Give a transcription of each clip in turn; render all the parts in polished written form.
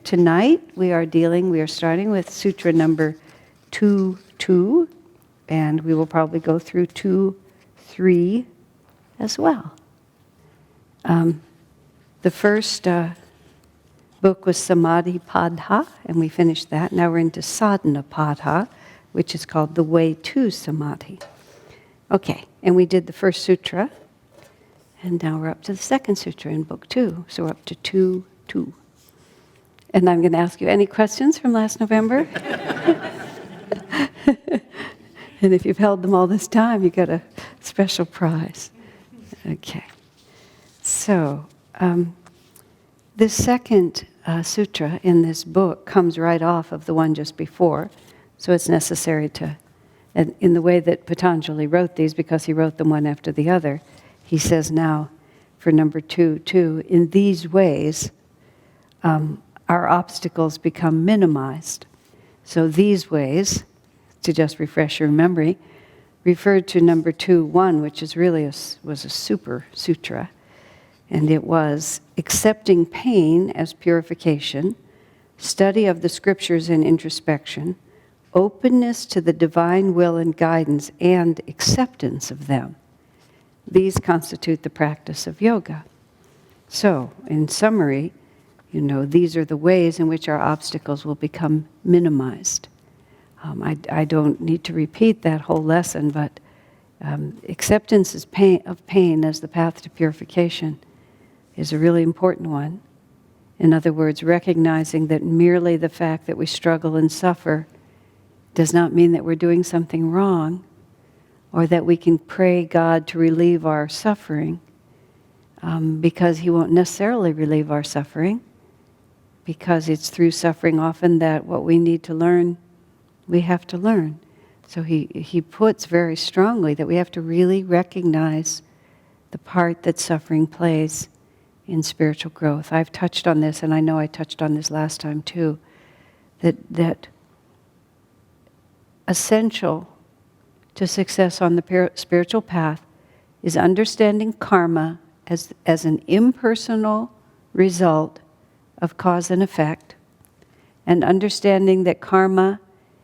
tonight we are starting with Sutra number 2.2, and we will probably go through 2.3 as well. The first book was Samadhi Padha, and we finished that. Now we're into Sadhana Padha, which is called The Way to Samadhi. Okay, and we did the first sutra, and now we're up to the second sutra in book 2, so we're up to 2.2. And I'm going to ask you any questions from last November. And if you've held them all this time, you get a special prize. Okay. So, this second sutra in this book comes right off of the one just before. So it's necessary to, and in the way that Patanjali wrote these, because he wrote them one after the other, he says now, for number 2.2, in these ways, our obstacles become minimized. So these ways, to just refresh your memory, referred to number 2.1, which is really was a super sutra, and it was accepting pain as purification, study of the scriptures and introspection, openness to the divine will and guidance, and acceptance of them. These constitute the practice of yoga. So, in summary, these are the ways in which our obstacles will become minimized. I don't need to repeat that whole lesson, but acceptance of pain as the path to purification is a really important one. In other words, recognizing that merely the fact that we struggle and suffer does not mean that we're doing something wrong, or that we can pray God to relieve our suffering, because He won't necessarily relieve our suffering, because it's through suffering often that what we need to learn, we have to learn. So he puts very strongly that we have to really recognize the part that suffering plays in spiritual growth. I've touched on this, and I know I touched on this last time too, that essential to success on the spiritual path is understanding karma as an impersonal result of cause and effect, and understanding that karma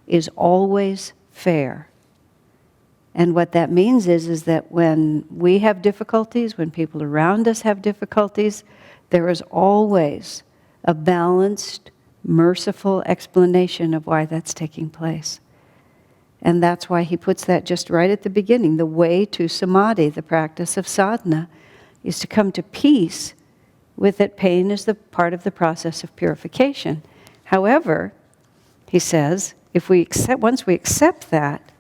is always fair. And what that means is that when we have difficulties, when people around us have difficulties, there is always a balanced, merciful explanation of why that's taking place. And that's why he puts that just right at the beginning. The way to samadhi, the practice of sadhana, is to come to peace with that pain is the part of the process of purification. However, he says, once we accept that,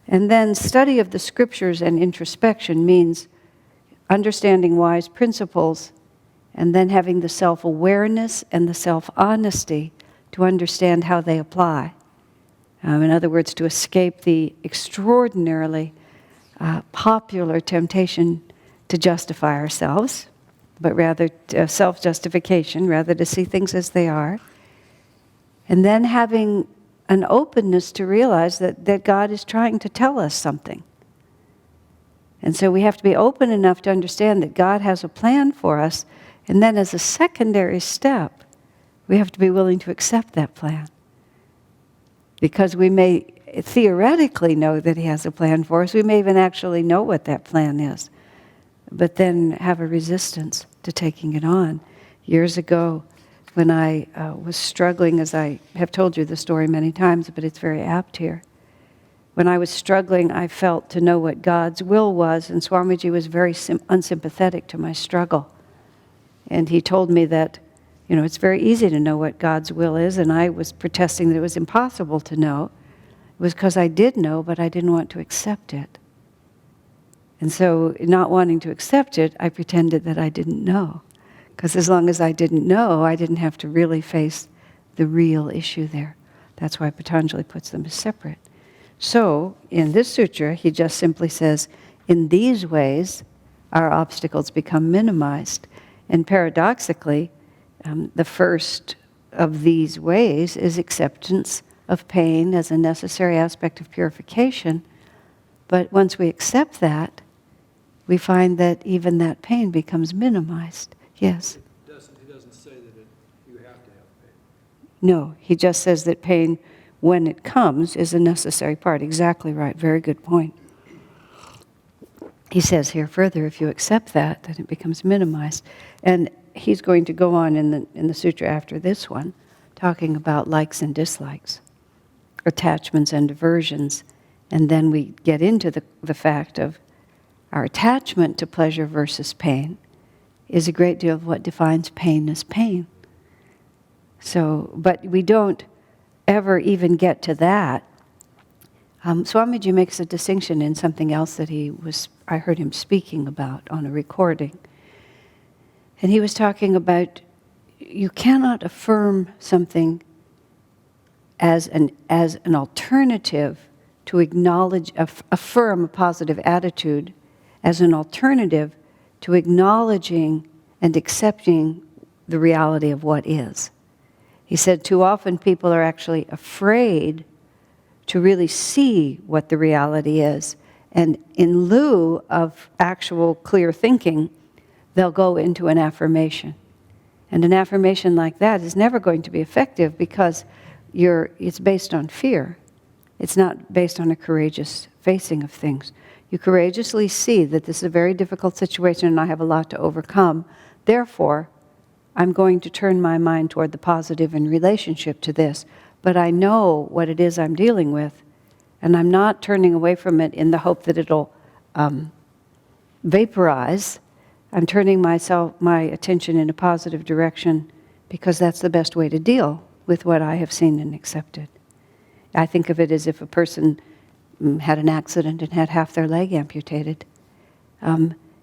and then study of the scriptures and introspection means understanding wise principles, and then having the self-awareness and the self-honesty to understand how they apply. In other words, to escape the extraordinarily popular temptation to justify ourselves, but rather self-justification, rather to see things as they are. And then having an openness to realize that God is trying to tell us something. And so we have to be open enough to understand that God has a plan for us, and then as a secondary step, we have to be willing to accept that plan. Because we may theoretically know that He has a plan for us, we may even actually know what that plan is, but then have a resistance to taking it on. Years ago, when I was struggling, as I have told you the story many times, but it's very apt here. When I was struggling, I felt to know what God's will was, and Swamiji was very unsympathetic to my struggle. And he told me that, it's very easy to know what God's will is, and I was protesting that it was impossible to know. It was because I did know, but I didn't want to accept it. And so, not wanting to accept it, I pretended that I didn't know. Because as long as I didn't know, I didn't have to really face the real issue there. That's why Patanjali puts them as separate. So, in this sutra, he just simply says, in these ways, our obstacles become minimized. And paradoxically, the first of these ways is acceptance of pain as a necessary aspect of purification. But once we accept that, we find that even that pain becomes minimized. Yes? He doesn't say that you have to have pain. No, he just says that pain, when it comes, is a necessary part. Exactly right. Very good point. He says here further, if you accept that, then it becomes minimized. And he's going to go on in the sutra after this one, talking about likes and dislikes, attachments and aversions. And then we get into the fact of our attachment to pleasure versus pain is a great deal of what defines pain as pain. So, but we don't ever even get to that. Swamiji makes a distinction in something else that I heard him speaking about on a recording. And he was talking about you cannot affirm something as an alternative to affirm a positive attitude as an alternative to acknowledging and accepting the reality of what is. He said too often people are actually afraid to really see what the reality is. And in lieu of actual clear thinking, they'll go into an affirmation. And an affirmation like that is never going to be effective because it's based on fear. It's not based on a courageous facing of things. You courageously see that this is a very difficult situation and I have a lot to overcome. Therefore, I'm going to turn my mind toward the positive in relationship to this. But I know what it is I'm dealing with, and I'm not turning away from it in the hope that it'll vaporize. I'm turning my attention in a positive direction because that's the best way to deal with what I have seen and accepted. I think of it as if a person had an accident and had half their leg amputated.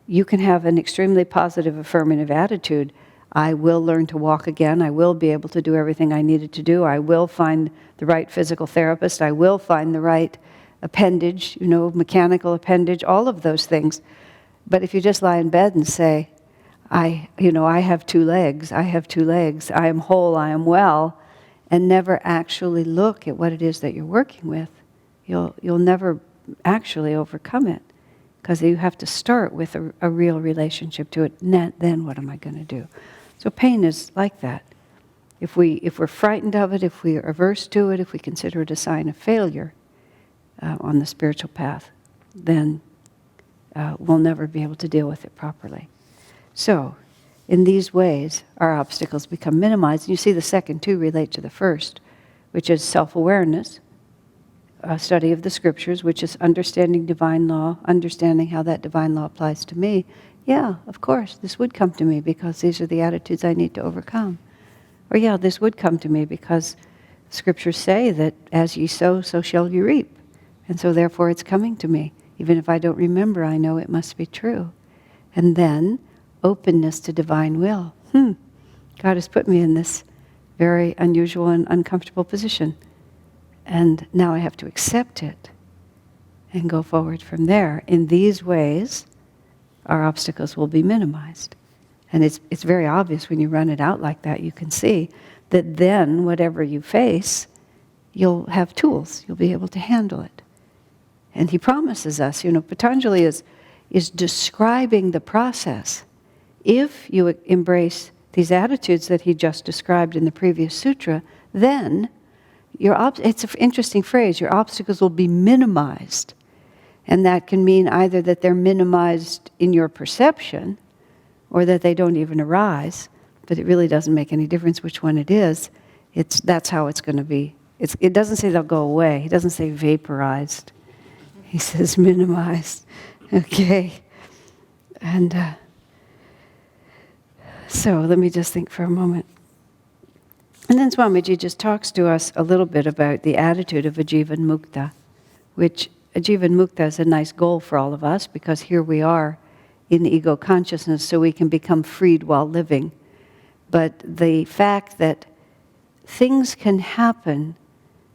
You can have an extremely positive affirmative attitude. I will learn to walk again. I will be able to do everything I needed to do. I will find the right physical therapist. I will find the right appendage, mechanical appendage, all of those things. But if you just lie in bed and say, I have 2 legs, I have 2 legs, I am whole, I am well, and never actually look at what it is that you're working with, you'll never actually overcome it. Because you have to start with a real relationship to it. Then what am I going to do? So pain is like that. If we're frightened of it, if we're averse to it, if we consider it a sign of failure on the spiritual path, then we'll never be able to deal with it properly. So, in these ways, our obstacles become minimized. And you see the second two relate to the first, which is self-awareness, a study of the scriptures, which is understanding divine law, understanding how that divine law applies to me. Yeah, of course, this would come to me because these are the attitudes I need to overcome. Or yeah, this would come to me because scriptures say that as ye sow, so shall you reap. And so therefore it's coming to me. Even if I don't remember, I know it must be true. And then openness to divine will. God has put me in this very unusual and uncomfortable position. And now I have to accept it and go forward from there. In these ways, our obstacles will be minimized. And it's very obvious when you run it out like that, you can see that then whatever you face, you'll have tools, you'll be able to handle it. And he promises us, Patanjali is describing the process. If you embrace these attitudes that he just described in the previous sutra, then it's an interesting phrase, your obstacles will be minimized. And that can mean either that they're minimized in your perception or that they don't even arise, but it really doesn't make any difference which one it is. That's how it's going to be. It doesn't say they'll go away. He doesn't say vaporized. He says minimized. Okay. And so let me just think for a moment. And then Swamiji just talks to us a little bit about the attitude of a Jivan Mukta, which a Jivan Mukta is a nice goal for all of us because here we are in ego consciousness so we can become freed while living. But the fact that things can happen,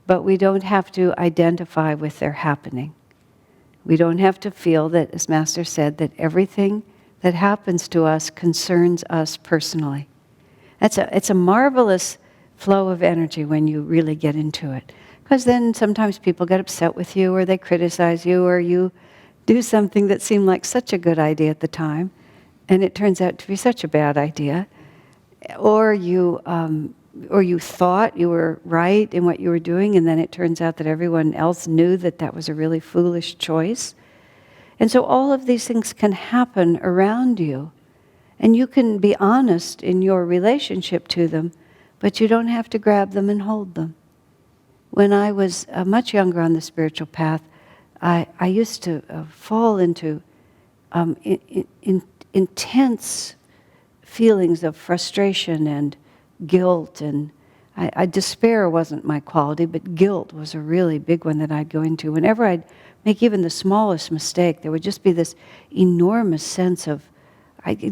but we don't have to identify with their happening. We don't have to feel that, as Master said, that everything that happens to us concerns us personally. It's a marvelous flow of energy when you really get into it. Because then sometimes people get upset with you or they criticize you or you do something that seemed like such a good idea at the time and it turns out to be such a bad idea. Or you or you thought you were right in what you were doing, and then it turns out that everyone else knew that that was a really foolish choice. And so all of these things can happen around you, and you can be honest in your relationship to them, but you don't have to grab them and hold them. When I was much younger on the spiritual path, I used to fall into intense feelings of frustration and guilt, and despair wasn't my quality, but guilt was a really big one that I'd go into. Whenever I'd make even the smallest mistake, there would just be this enormous sense of,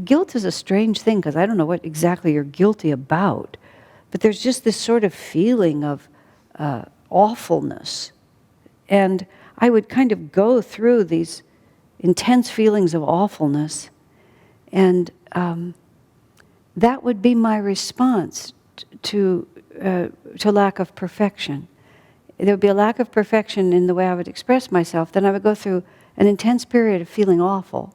guilt is a strange thing because I don't know what exactly you're guilty about, but there's just this sort of feeling of awfulness. And I would kind of go through these intense feelings of awfulness, and that would be my response to lack of perfection. There would be a lack of perfection in the way I would express myself. Then I would go through an intense period of feeling awful,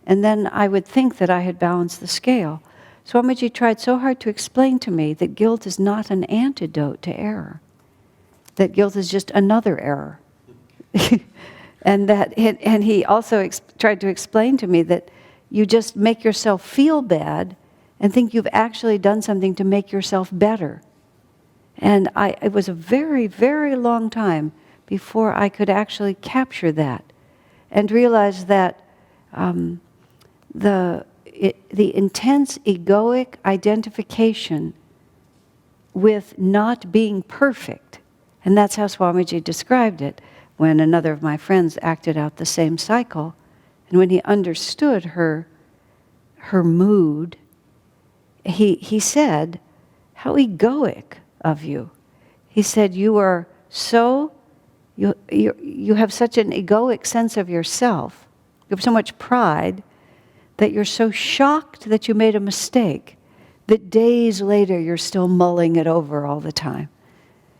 and then I would think that I had balanced the scale. Swamiji tried so hard to explain to me that guilt is not an antidote to error, that guilt is just another error. And he also tried to explain to me that you just make yourself feel bad and think you've actually done something to make yourself better. And it was a very, very long time before I could actually capture that and realize that the intense egoic identification with not being perfect, and that's how Swamiji described it when another of my friends acted out the same cycle, and when he understood her mood, he said, "How egoic of you." He said, "You are so, you have such an egoic sense of yourself, you have so much pride, that you're so shocked that you made a mistake, that days later you're still mulling it over all the time.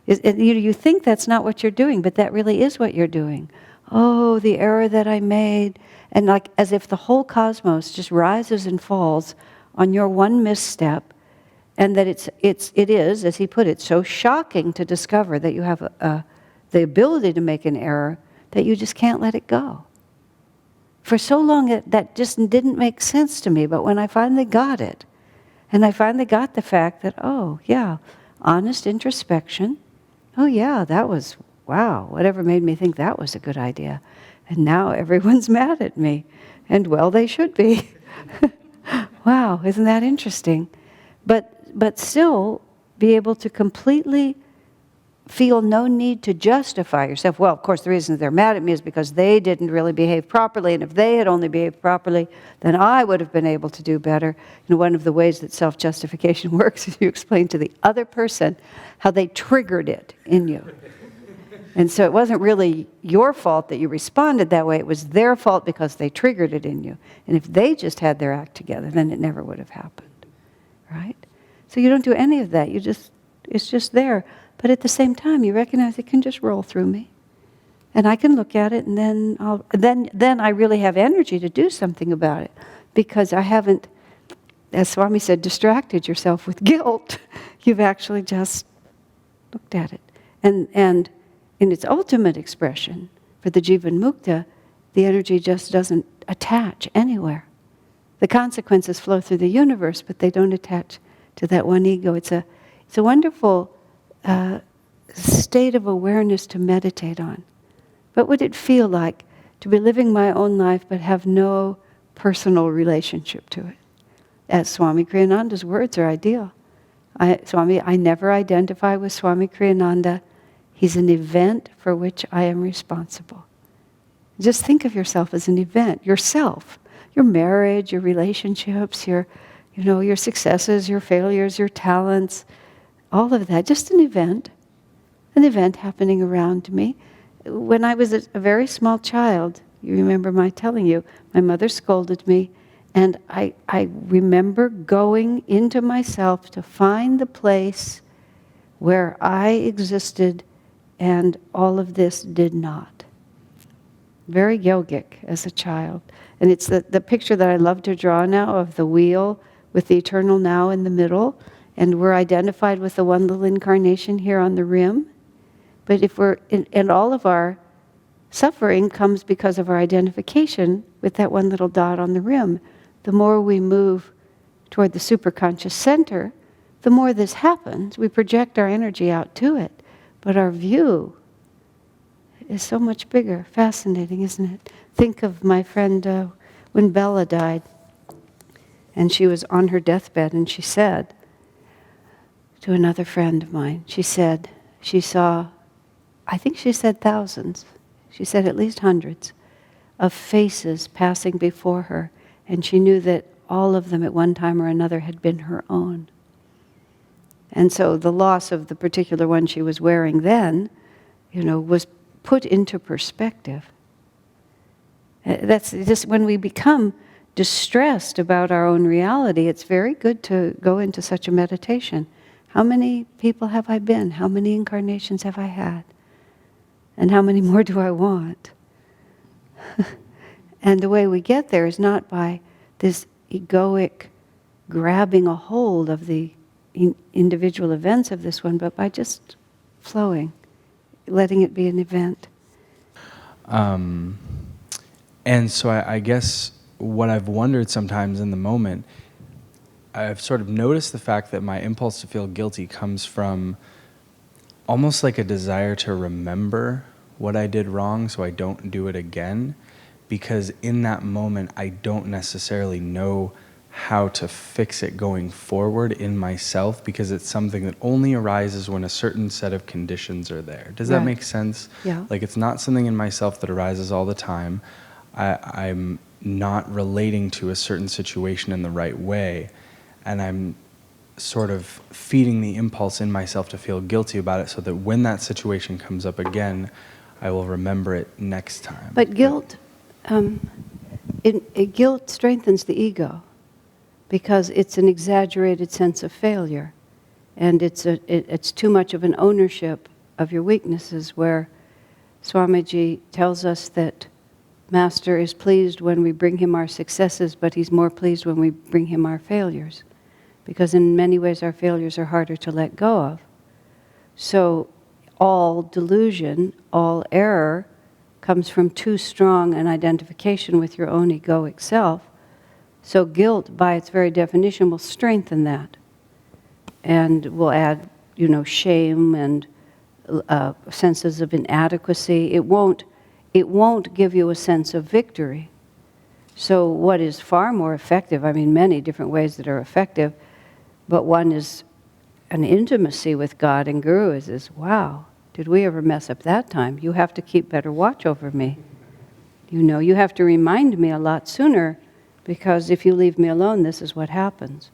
You think that's not what you're doing, but that really is what you're doing. Oh, the error that I made." And like as if the whole cosmos just rises and falls on your one misstep, and that it is, as he put it, so shocking to discover that you have the ability to make an error that you just can't let it go. For so long, that just didn't make sense to me, but when I finally got it, and I finally got the fact that, oh yeah, honest introspection, oh yeah, that was, wow, whatever made me think that was a good idea. And now everyone's mad at me, and well, they should be. Wow, isn't that interesting? But still be able to completely feel no need to justify yourself. Well, of course, the reason they're mad at me is because they didn't really behave properly, and if they had only behaved properly, then I would have been able to do better. And one of the ways that self-justification works is you explain to the other person how they triggered it in you. And so it wasn't really your fault that you responded that way, it was their fault because they triggered it in you. And if they just had their act together, then it never would have happened, right? So you don't do any of that, it's just there. But at the same time, you recognize it can just roll through me. And I can look at it, and then I really have energy to do something about it. Because I haven't, as Swami said, distracted yourself with guilt. You've actually just looked at it. And in its ultimate expression, for the Jivan Mukta, the energy just doesn't attach anywhere. The consequences flow through the universe, but they don't attach to that one ego. It's a wonderful state of awareness to meditate on. What would it feel like to be living my own life but have no personal relationship to it? As Swami Kriyananda's words are ideal. I never identify with Swami Kriyananda. He's an event for which I am responsible. Just think of yourself as an event, yourself, your marriage, your relationships, your successes, your failures, your talents, all of that, just an event happening around me. When I was a very small child, you remember my telling you, my mother scolded me, and I remember going into myself to find the place where I existed and all of this did not. Very yogic as a child. And it's the picture that I love to draw now of the wheel with the eternal now in the middle. and we're identified with the one little incarnation here on the rim. But if and all of our suffering comes because of our identification with that one little dot on the rim. The more we move toward the superconscious center, the more this happens. We project our energy out to it, but our view is so much bigger. Fascinating, isn't it? Think of my friend when Bella died, and she was on her deathbed, and she said to another friend of mine, she said she saw, I think she said thousands, she said at least hundreds of faces passing before her, and she knew that all of them at one time or another had been her own. And so the loss of the particular one she was wearing then, was put into perspective. That's just when we become distressed about our own reality, it's very good to go into such a meditation. How many people have I been? How many incarnations have I had? And how many more do I want? And the way we get there is not by this egoic grabbing a hold of the individual events of this one, but by just flowing, letting it be an event. And so I guess what I've wondered sometimes in the moment, I've sort of noticed the fact that my impulse to feel guilty comes from almost like a desire to remember what I did wrong so I don't do it again, because in that moment I don't necessarily know how to fix it going forward in myself, because it's something that only arises when a certain set of conditions are there. Does that make sense? Yeah. Like, it's not something in myself that arises all the time. I'm not relating to a certain situation in the right way, and I'm sort of feeding the impulse in myself to feel guilty about it so that when that situation comes up again, I will remember it next time. But guilt, guilt strengthens the ego because it's an exaggerated sense of failure, and it's too much of an ownership of your weaknesses, where Swamiji tells us that Master is pleased when we bring him our successes, but he's more pleased when we bring him our failures, because in many ways our failures are harder to let go of. So all delusion, all error comes from too strong an identification with your own egoic self. So guilt, by its very definition, will strengthen that, and will add, shame and senses of inadequacy. It won't give you a sense of victory. So what is far more effective, many different ways that are effective, but one is an intimacy with God and Guru is wow, did we ever mess up that time? You have to keep better watch over me. You have to remind me a lot sooner, because if you leave me alone, this is what happens.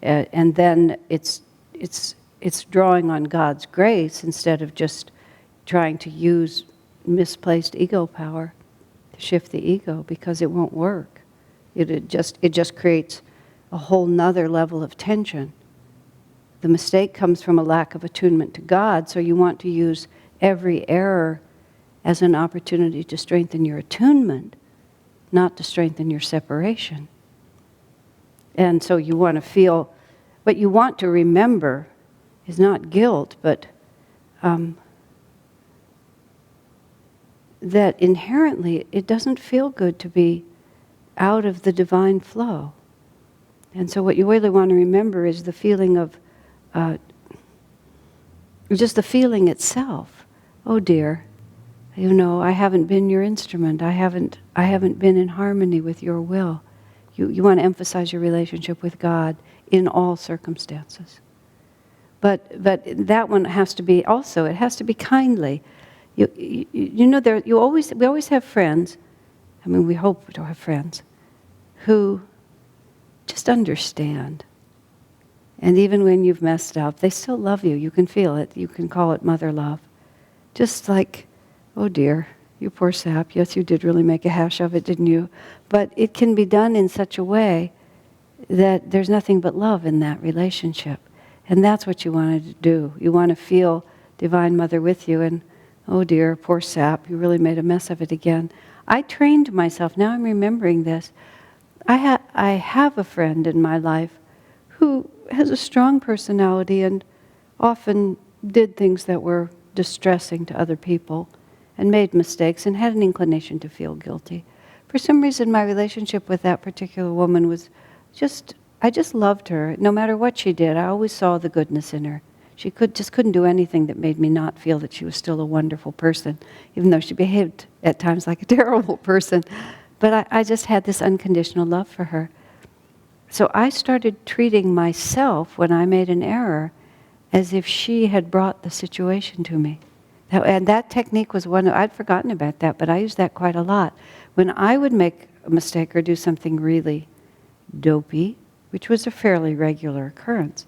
And then it's drawing on God's grace instead of just trying to use misplaced ego power to shift the ego, because it won't work. It just creates a whole nother level of tension. The mistake comes from a lack of attunement to God, so you want to use every error as an opportunity to strengthen your attunement, not to strengthen your separation. And so you want to feel, what you want to remember is not guilt, but that inherently it doesn't feel good to be out of the divine flow. And so what you really want to remember is the feeling of, just the feeling itself. Oh dear, I haven't been your instrument. I haven't been in harmony with your will. You want to emphasize your relationship with God in all circumstances. But that one has to be also, it has to be kindly. We always have friends, we hope to have friends, who just understand. And even when you've messed up, they still love you. You can feel it. You can call it mother love. Just like, oh dear, you poor sap. Yes, you did really make a hash of it, didn't you? But it can be done in such a way that there's nothing but love in that relationship. And that's what you want to do. You want to feel Divine Mother with you, and oh dear, poor sap, you really made a mess of it again. I trained myself, now I'm remembering this. I have a friend in my life who has a strong personality and often did things that were distressing to other people and made mistakes and had an inclination to feel guilty. For some reason, my relationship with that particular woman was I just loved her. No matter what she did, I always saw the goodness in her. She just couldn't do anything that made me not feel that she was still a wonderful person, even though she behaved at times like a terrible person. But I just had this unconditional love for her. So I started treating myself when I made an error as if she had brought the situation to me. And that technique was one, I'd forgotten about that, but I used that quite a lot. When I would make a mistake or do something really dopey, which was a fairly regular occurrence,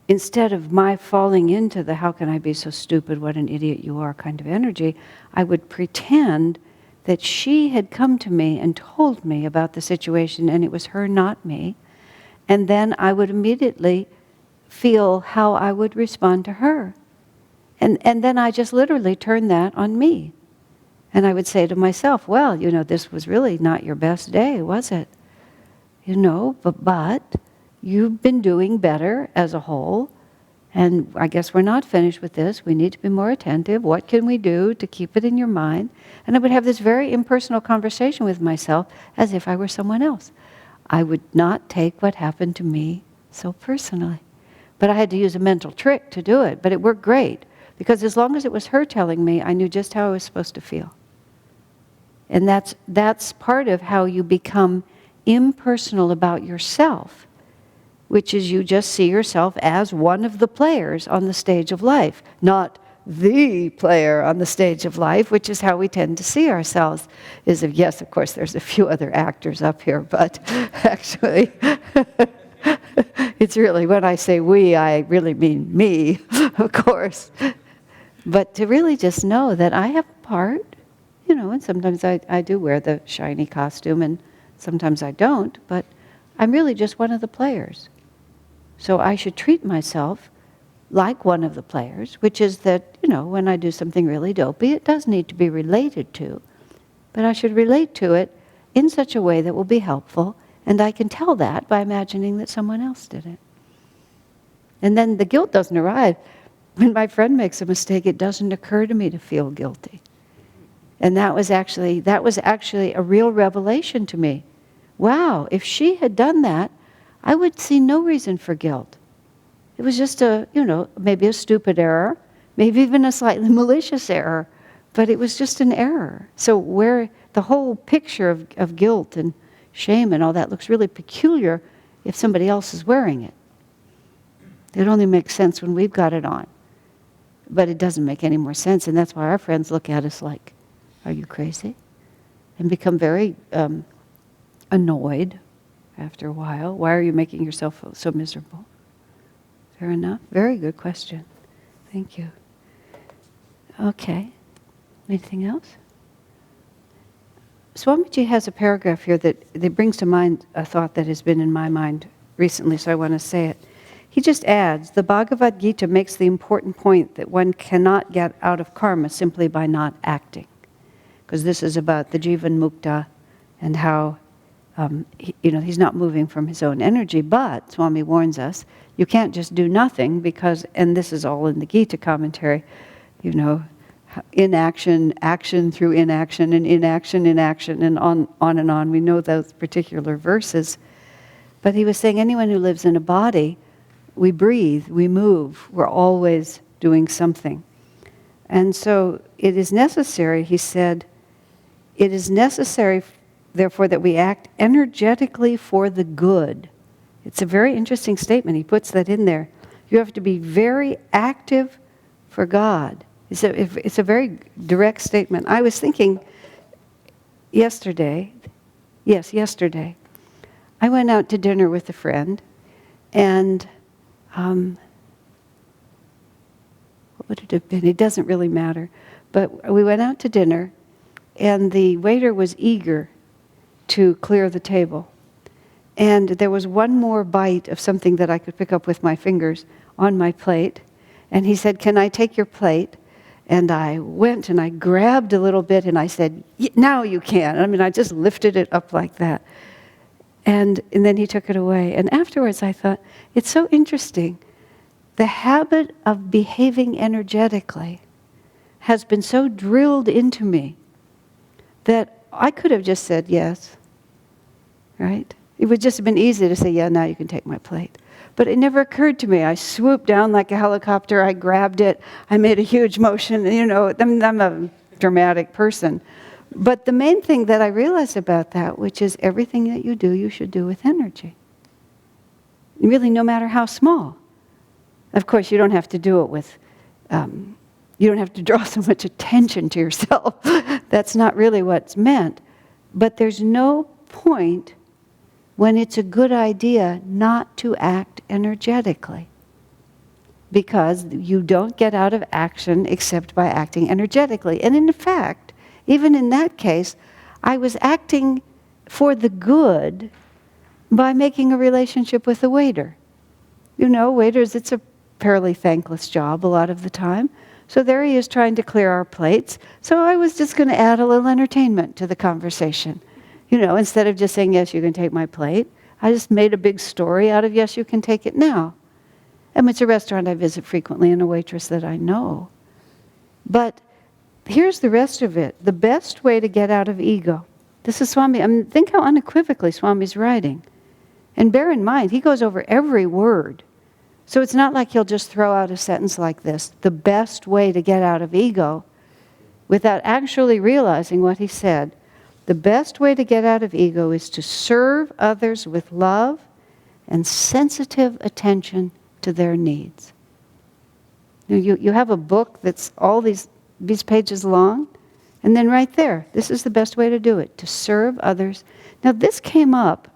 instead of my falling into the how can I be so stupid, what an idiot you are kind of energy, I would pretend that she had come to me and told me about the situation and it was her, not me. And then I would immediately feel how I would respond to her. And then I just literally turned that on me. And I would say to myself, well, this was really not your best day, was it? But you've been doing better as a whole. And I guess we're not finished with this. We need to be more attentive. What can we do to keep it in your mind? And I would have this very impersonal conversation with myself as if I were someone else. I would not take what happened to me so personally. But I had to use a mental trick to do it. But it worked great. Because as long as it was her telling me, I knew just how I was supposed to feel. And that's part of how you become impersonal about yourself, which is you just see yourself as one of the players on the stage of life, not the player on the stage of life, which is how we tend to see ourselves. Yes, of course, there's a few other actors up here, but actually, it's really, when I say we, I really mean me, of course. But to really just know that I have a part, and sometimes I do wear the shiny costume, and sometimes I don't, but I'm really just one of the players. So I should treat myself like one of the players, which is that, when I do something really dopey, it does need to be related to, but I should relate to it in such a way that will be helpful, and I can tell that by imagining that someone else did it. And then the guilt doesn't arrive. When my friend makes a mistake, it doesn't occur to me to feel guilty. And that was actually a real revelation to me. Wow, if she had done that, I would see no reason for guilt. It was just maybe a stupid error, maybe even a slightly malicious error, but it was just an error. So where the whole picture of guilt and shame and all that looks really peculiar if somebody else is wearing it. It only makes sense when we've got it on. But it doesn't make any more sense, and that's why our friends look at us like, are you crazy? And become very annoyed after a while. Why are you making yourself so miserable? Fair enough. Very good question. Thank you. Okay. Anything else? Swamiji has a paragraph here that brings to mind a thought that has been in my mind recently, so I want to say it. He just adds, the Bhagavad Gita makes the important point that one cannot get out of karma simply by not acting. Because this is about the Jivan Mukta and how he's not moving from his own energy. But, Swami warns us, you can't just do nothing because, and this is all in the Gita commentary, inaction, action through inaction, and inaction, and on and on. We know those particular verses. But he was saying anyone who lives in a body, we breathe, we move, we're always doing something. And so it is necessary, he said, it is necessary, therefore, that we act energetically for the good. It's a very interesting statement. He puts that in there. You have to be very active for God. It's a very direct statement. I was thinking yesterday, I went out to dinner with a friend, and what would it have been? It doesn't really matter. But we went out to dinner, and the waiter was eager to clear the table. And there was one more bite of something that I could pick up with my fingers on my plate. And he said, "Can I take your plate?" And I went and I grabbed a little bit and I said, "Now you can." I mean, I just lifted it up like that. And then he took it away. And afterwards I thought, it's so interesting. The habit of behaving energetically has been so drilled into me that I could have just said yes, right? It would just have been easy to say, yeah, now you can take my plate. But it never occurred to me. I swooped down like a helicopter, I grabbed it, I made a huge motion, I'm a dramatic person. But the main thing that I realized about that, which is everything that you do, you should do with energy. Really, no matter how small. Of course, you don't have to do it with, you don't have to draw so much attention to yourself. That's not really what's meant. But there's no point when it's a good idea not to act energetically. Because you don't get out of action except by acting energetically. And in fact, even in that case, I was acting for the good by making a relationship with the waiter. Waiters, it's a fairly thankless job a lot of the time. So there he is trying to clear our plates. So I was just going to add a little entertainment to the conversation. Instead of just saying, yes, you can take my plate, I just made a big story out of, yes, you can take it now. And it's a restaurant I visit frequently and a waitress that I know. But here's the rest of it. The best way to get out of ego. This is Swami. Think how unequivocally Swami's writing. And bear in mind, he goes over every word. So it's not like he'll just throw out a sentence like this. The best way to get out of ego, without actually realizing what he said, the best way to get out of ego is to serve others with love and sensitive attention to their needs. You have a book that's all these pages long, and then right there, this is the best way to do it, to serve others. Now this came up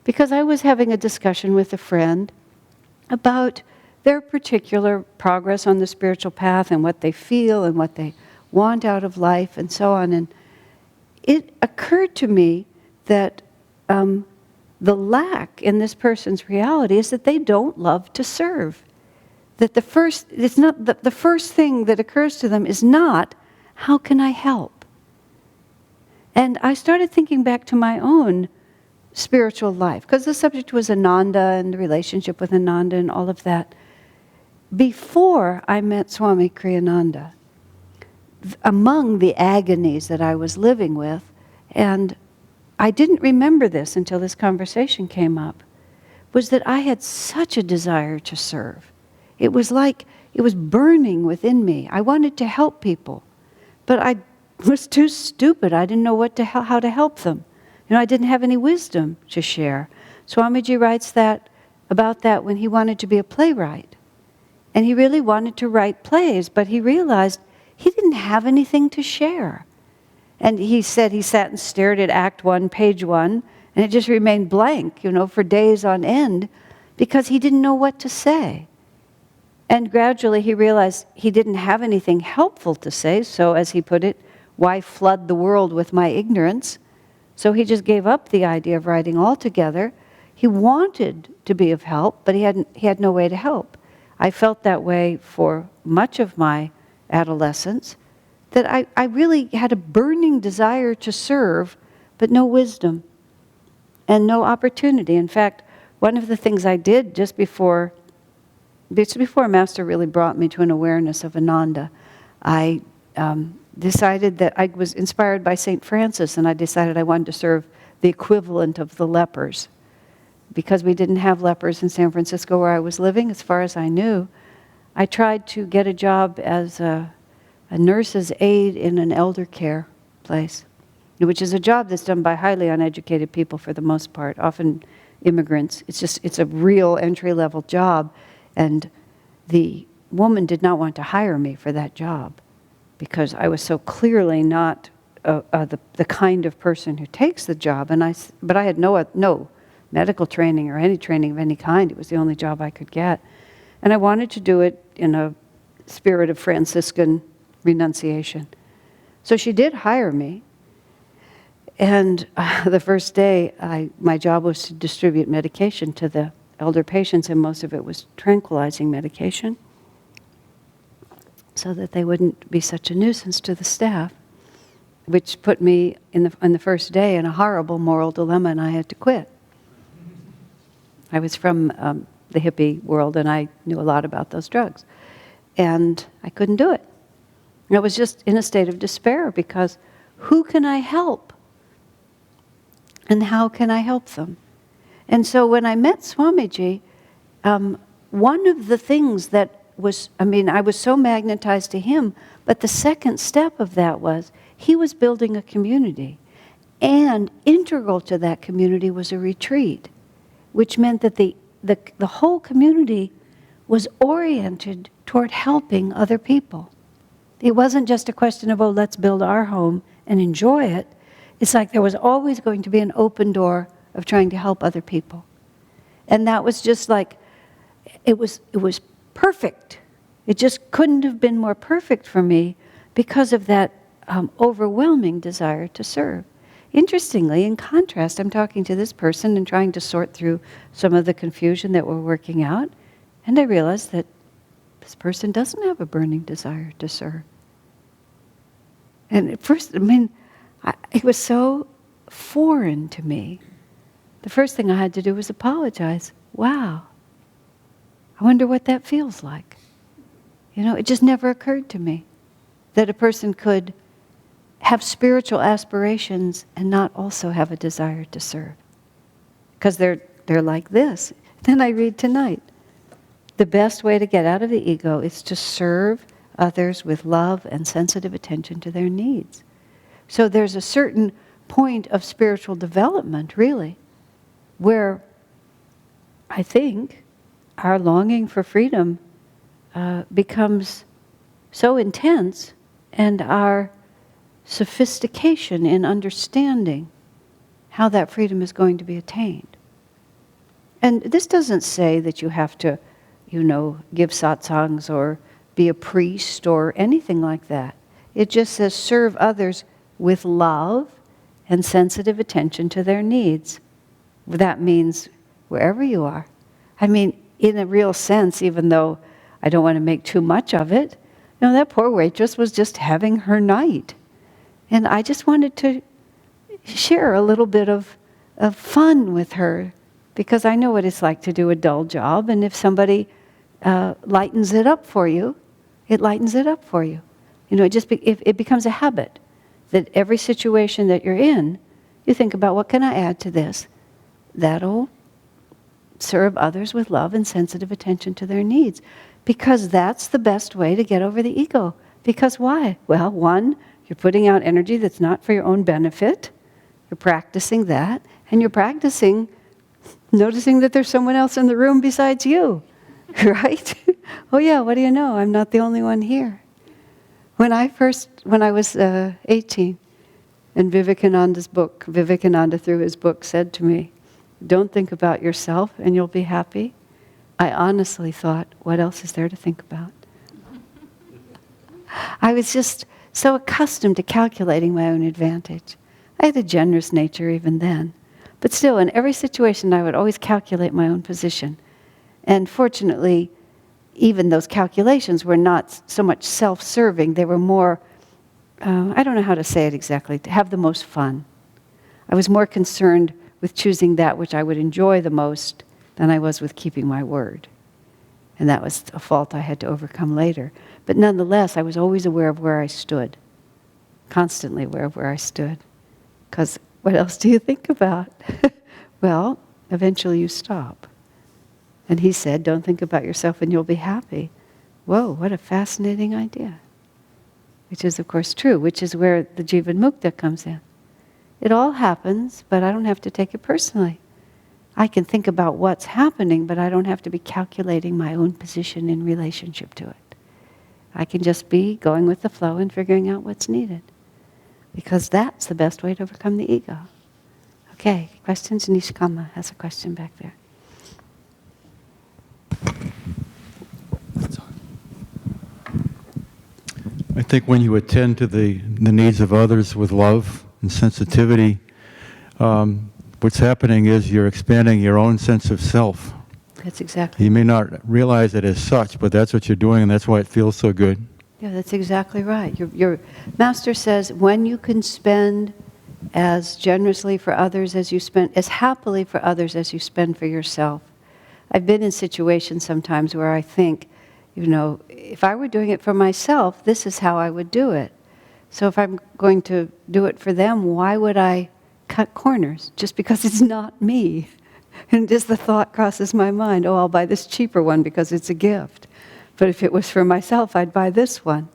because I was having a discussion with a friend about their particular progress on the spiritual path and what they feel and what they want out of life and so on. And it occurred to me that the lack in this person's reality is that they don't love to serve. That the first thing that occurs to them is not, how can I help? And I started thinking back to my own spiritual life, because the subject was Ananda and the relationship with Ananda and all of that. Before I met Swami Kriyananda, among the agonies that I was living with, and I didn't remember this until this conversation came up, was that I had such a desire to serve. It was like it was burning within me. I wanted to help people, but I was too stupid. I didn't know how to help them. I didn't have any wisdom to share. Swamiji writes about that when he wanted to be a playwright. And he really wanted to write plays, but he realized he didn't have anything to share. And he said he sat and stared at Act 1, page 1, and it just remained blank, for days on end, because he didn't know what to say. And gradually he realized he didn't have anything helpful to say, so as he put it, why flood the world with my ignorance? So he just gave up the idea of writing altogether. He wanted to be of help, but he had no way to help. I felt that way for much of my adolescence, that I really had a burning desire to serve, but no wisdom and no opportunity. In fact, one of the things I did just before Master really brought me to an awareness of Ananda, I decided that I was inspired by St. Francis, and I decided I wanted to serve the equivalent of the lepers. Because we didn't have lepers in San Francisco where I was living, as far as I knew, I tried to get a job as a nurse's aide in an elder care place, which is a job that's done by highly uneducated people for the most part, often immigrants. It's a real entry-level job, and the woman did not want to hire me for that job because I was so clearly not the kind of person who takes the job. But I had no medical training or any training of any kind. It was the only job I could get. And I wanted to do it in a spirit of Franciscan renunciation. So she did hire me. And the first day, my job was to distribute medication to the elder patients, and most of it was tranquilizing medication, so that they wouldn't be such a nuisance to the staff, which put me on the first day in a horrible moral dilemma, and I had to quit. I was from the hippie world, and I knew a lot about those drugs. And I couldn't do it. I was just in a state of despair because who can I help? And how can I help them? And so when I met Swamiji, one of the things that was, I was so magnetized to him, but the second step of that was he was building a community. And integral to that community was a retreat, which meant that the whole community was oriented toward helping other people. It wasn't just a question of, oh, let's build our home and enjoy it. It's like there was always going to be an open door of trying to help other people. And that was just like, it was perfect. It just couldn't have been more perfect for me because of that overwhelming desire to serve. Interestingly, in contrast, I'm talking to this person and trying to sort through some of the confusion that we're working out, and I realized that this person doesn't have a burning desire to serve. And at first, it was so foreign to me. The first thing I had to do was apologize. Wow, I wonder what that feels like. It just never occurred to me that a person could have spiritual aspirations and not also have a desire to serve. Because they're like this. Then I read tonight, the best way to get out of the ego is to serve others with love and sensitive attention to their needs. So there's a certain point of spiritual development, really, where I think our longing for freedom becomes so intense, and our sophistication in understanding how that freedom is going to be attained. And this doesn't say that you have to, give satsangs or be a priest or anything like that. It just says serve others with love and sensitive attention to their needs. That means wherever you are. In a real sense, even though I don't want to make too much of it, that poor waitress was just having her night. And I just wanted to share a little bit of fun with her, because I know what it's like to do a dull job, and if somebody lightens it up for you, it lightens it up for you. It becomes a habit that every situation that you're in, you think about, what can I add to this? That'll serve others with love and sensitive attention to their needs. Because that's the best way to get over the ego. Because why? Well, one, you're putting out energy that's not for your own benefit. You're practicing that. And you're practicing noticing that there's someone else in the room besides you. Right? Oh yeah, what do you know? I'm not the only one here. When I was 18, and Vivekananda through his book said to me, don't think about yourself and you'll be happy. I honestly thought, what else is there to think about? I was just so accustomed to calculating my own advantage. I had a generous nature even then. But still, in every situation, I would always calculate my own position. And fortunately, even those calculations were not so much self-serving. They were more, I don't know how to say it exactly, to have the most fun. I was more concerned with choosing that which I would enjoy the most than I was with keeping my word. And that was a fault I had to overcome later. But nonetheless, I was always aware of where I stood, constantly aware of where I stood. Because what else do you think about? Well, eventually you stop. And he said, don't think about yourself and you'll be happy. Whoa, what a fascinating idea. Which is, of course, true, which is where the Jivan Mukta comes in. It all happens, but I don't have to take it personally. I can think about what's happening, but I don't have to be calculating my own position in relationship to it. I can just be going with the flow and figuring out what's needed. Because that's the best way to overcome the ego. Okay, questions? Nishkama has a question back there. I think when you attend to the needs of others with love and sensitivity, what's happening is you're expanding your own sense of self. That's exactly. You may not realize it as such, but that's what you're doing, and that's why it feels so good. Yeah, that's exactly right. Your master says, when you can spend as generously for others as you spend, as happily for others as you spend for yourself, I've been in situations sometimes where I think, if I were doing it for myself, this is how I would do it. So if I'm going to do it for them, why would I cut corners? Just because it's not me. And just the thought crosses my mind, oh, I'll buy this cheaper one because it's a gift. But if it was for myself, I'd buy this one.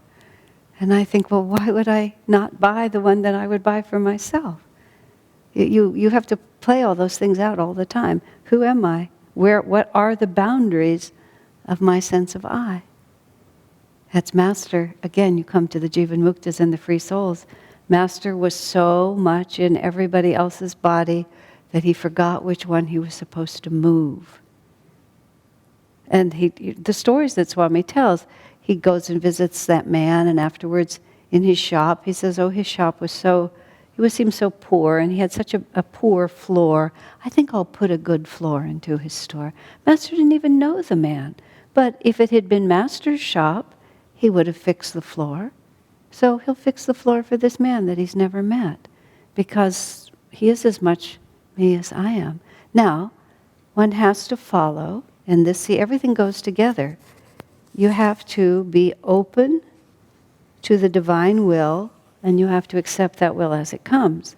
And I think, well, why would I not buy the one that I would buy for myself? You have to play all those things out all the time. Who am I? What are the boundaries of my sense of I? That's Master. Again, you come to the Jivan Muktas and the free souls. Master was so much in everybody else's body that he forgot which one he was supposed to move. And the stories that Swami tells, he goes and visits that man, and afterwards in his shop, he says, oh, his shop was he seemed so poor, and he had such a poor floor. I think I'll put a good floor into his store. Master didn't even know the man. But if it had been Master's shop, he would have fixed the floor. So he'll fix the floor for this man that he's never met, because he is as much me as I am. Now, one has to follow, and everything goes together. You have to be open to the divine will, and you have to accept that will as it comes.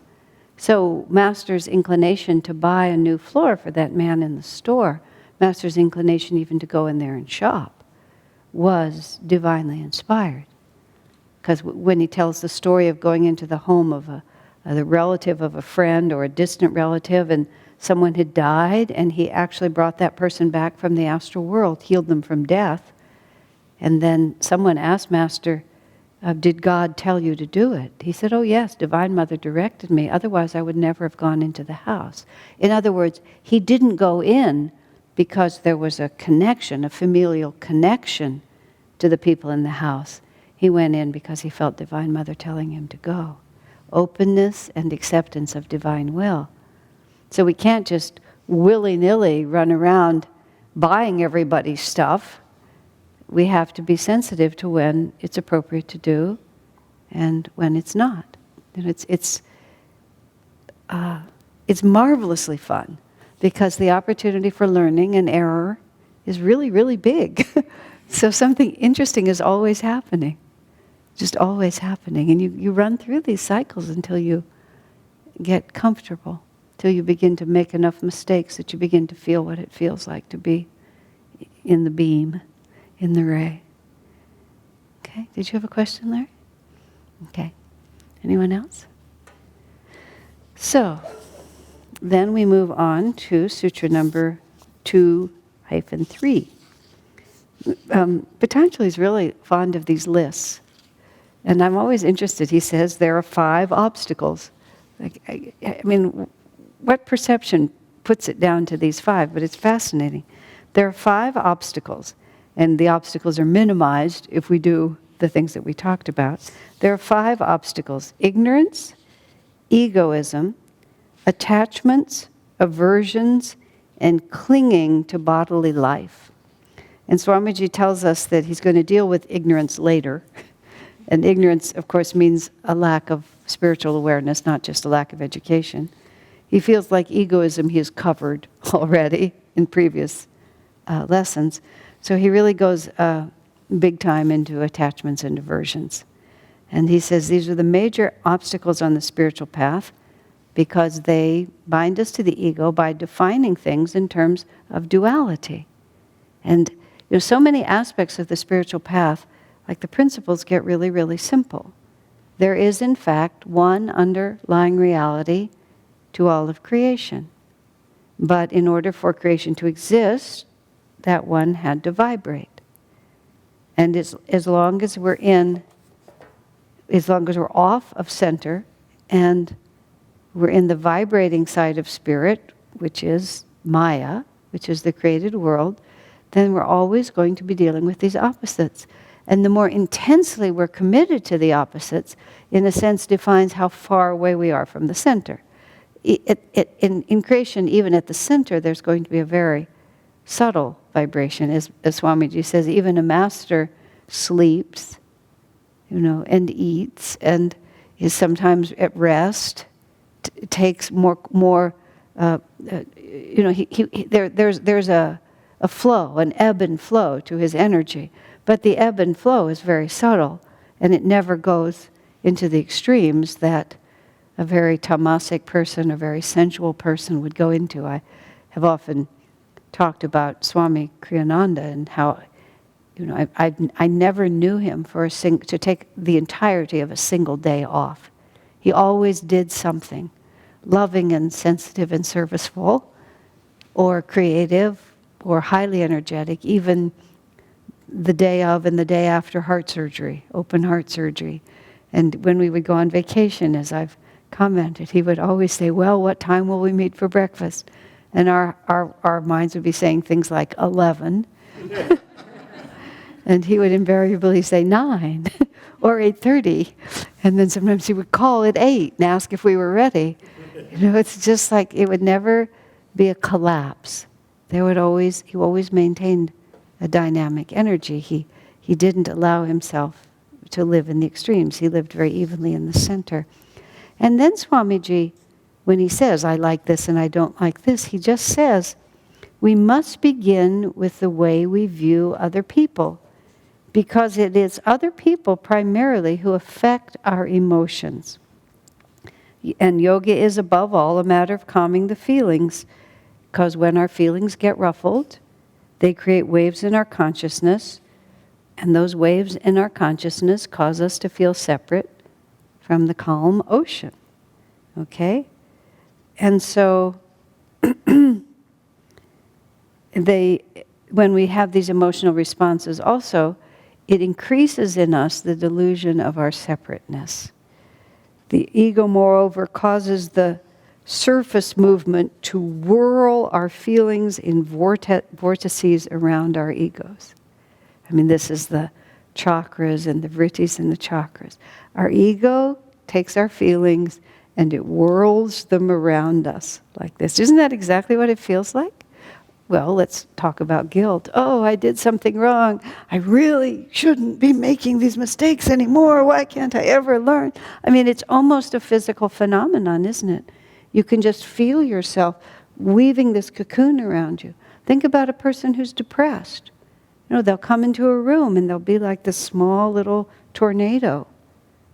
So Master's inclination to buy a new floor for that man in the store, Master's inclination even to go in there and shop, was divinely inspired. Because when he tells the story of going into the home of the relative of a friend or a distant relative, and someone had died, and he actually brought that person back from the astral world, healed them from death, and then someone asked Master, did God tell you to do it? He said, oh yes, Divine Mother directed me, otherwise I would never have gone into the house. In other words, he didn't go in because there was a connection, a familial connection to the people in the house. He went in because he felt Divine Mother telling him to go. Openness and acceptance of divine will. So we can't just willy-nilly run around buying everybody's stuff. We have to be sensitive to when it's appropriate to do and when it's not. It's marvelously fun because the opportunity for learning and error is really, really big. So something interesting is always happening, just always happening. And you run through these cycles until you get comfortable, till you begin to make enough mistakes that you begin to feel what it feels like to be in the beam, in the ray. Okay, did you have a question, Larry? Okay, anyone else? So, then we move on to Sutra number 2-3. Patanjali is really fond of these lists. And I'm always interested. He says there are 5 obstacles. I mean, what perception puts it down to these 5? But it's fascinating. There are 5 obstacles. And the obstacles are minimized if we do the things that we talked about. There are 5 obstacles: ignorance, egoism, attachments, aversions, and clinging to bodily life. And Swamiji tells us that he's going to deal with ignorance later. And ignorance, of course, means a lack of spiritual awareness, not just a lack of education. He feels like egoism he has covered already in previous lessons. So he really goes big time into attachments and aversions. And he says these are the major obstacles on the spiritual path because they bind us to the ego by defining things in terms of duality. And so many aspects of the spiritual path, like the principles, get really, really simple. There is, in fact, one underlying reality to all of creation. But in order for creation to exist, that one had to vibrate. And as long as we're off of center and we're in the vibrating side of spirit, which is Maya, which is the created world, then we're always going to be dealing with these opposites. And the more intensely we're committed to the opposites, in a sense, defines how far away we are from the center. In creation, even at the center, there's going to be a very subtle vibration. As Swamiji says, even a master sleeps, and eats, and is sometimes at rest, takes more. There's a a flow, an ebb and flow to his energy. But the ebb and flow is very subtle, and it never goes into the extremes that a very tamasic person, a very sensual person would go into. I have often talked about Swami Kriyananda and how, I never knew him to take the entirety of a single day off. He always did something loving and sensitive and serviceful, or creative, or highly energetic, even the day of and the day after heart surgery, open heart surgery. And when we would go on vacation, as I've commented, he would always say, well, what time will we meet for breakfast? And our minds would be saying things like 11. And he would invariably say 9 or 8:30. And then sometimes he would call at 8 and ask if we were ready. It's just like it would never be a collapse. He always maintained a dynamic energy. He didn't allow himself to live in the extremes. He lived very evenly in the center. And then Swamiji, when he says, I like this and I don't like this, he just says, we must begin with the way we view other people, because it is other people primarily who affect our emotions. And yoga is above all a matter of calming the feelings, because when our feelings get ruffled, they create waves in our consciousness, and those waves in our consciousness cause us to feel separate from the calm ocean. Okay? And so when we have these emotional responses also, it increases in us the delusion of our separateness. The ego, moreover, causes the surface movement to whirl our feelings in vortices around our egos. I mean, this is the chakras and the vrittis and the chakras. Our ego takes our feelings and it whirls them around us like this. Isn't that exactly what it feels like? Well, let's talk about guilt. Oh, I did something wrong. I really shouldn't be making these mistakes anymore. Why can't I ever learn? I mean, it's almost a physical phenomenon, isn't it? You can just feel yourself weaving this cocoon around you. Think about a person who's depressed. They'll come into a room and they'll be like this small little tornado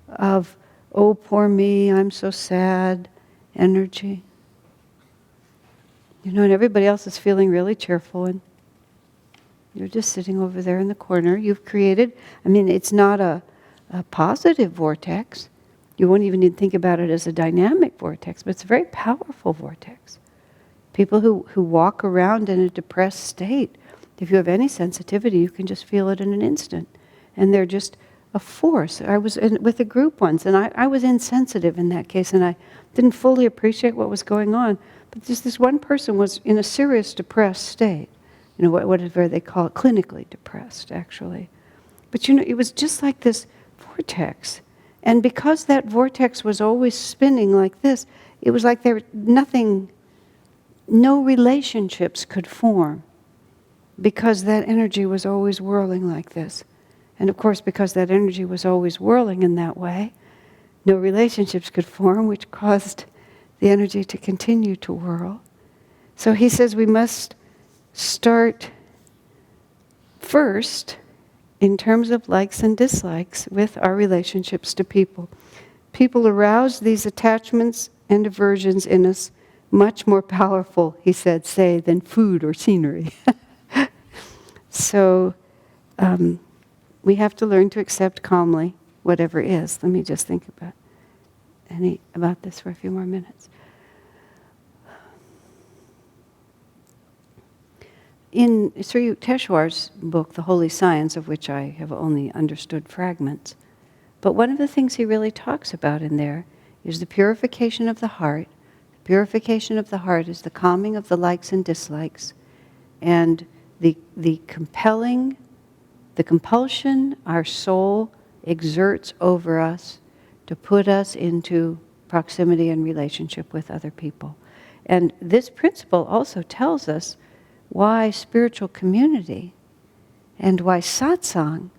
of, oh, poor me, I'm so sad, energy. And everybody else is feeling really cheerful, and you're just sitting over there in the corner. You've created, it's not a positive vortex. You won't even need to think about it as a dynamic vortex, but it's a very powerful vortex. People who walk around in a depressed state, if you have any sensitivity, you can just feel it in an instant. And they're just a force. I was with a group once, and I was insensitive in that case, and I didn't fully appreciate what was going on. But just this one person was in a serious depressed state. Whatever they call it, clinically depressed, actually. But it was just like this vortex. And because that vortex was always spinning like this, it was like no relationships could form, because that energy was always whirling like this. And of course, because that energy was always whirling in that way, no relationships could form, which caused the energy to continue to whirl. So he says we must start first, in terms of likes and dislikes, with our relationships to people. People arouse these attachments and aversions in us much more powerful, he said, say, than food or scenery. So we have to learn to accept calmly whatever is. Let me just think about this for a few more minutes. In Sri Yukteswar's book, The Holy Science, of which I have only understood fragments, but one of the things he really talks about in there is the purification of the heart. The purification of the heart is the calming of the likes and dislikes, and the compulsion our soul exerts over us to put us into proximity and relationship with other people. And this principle also tells us why spiritual community and why satsang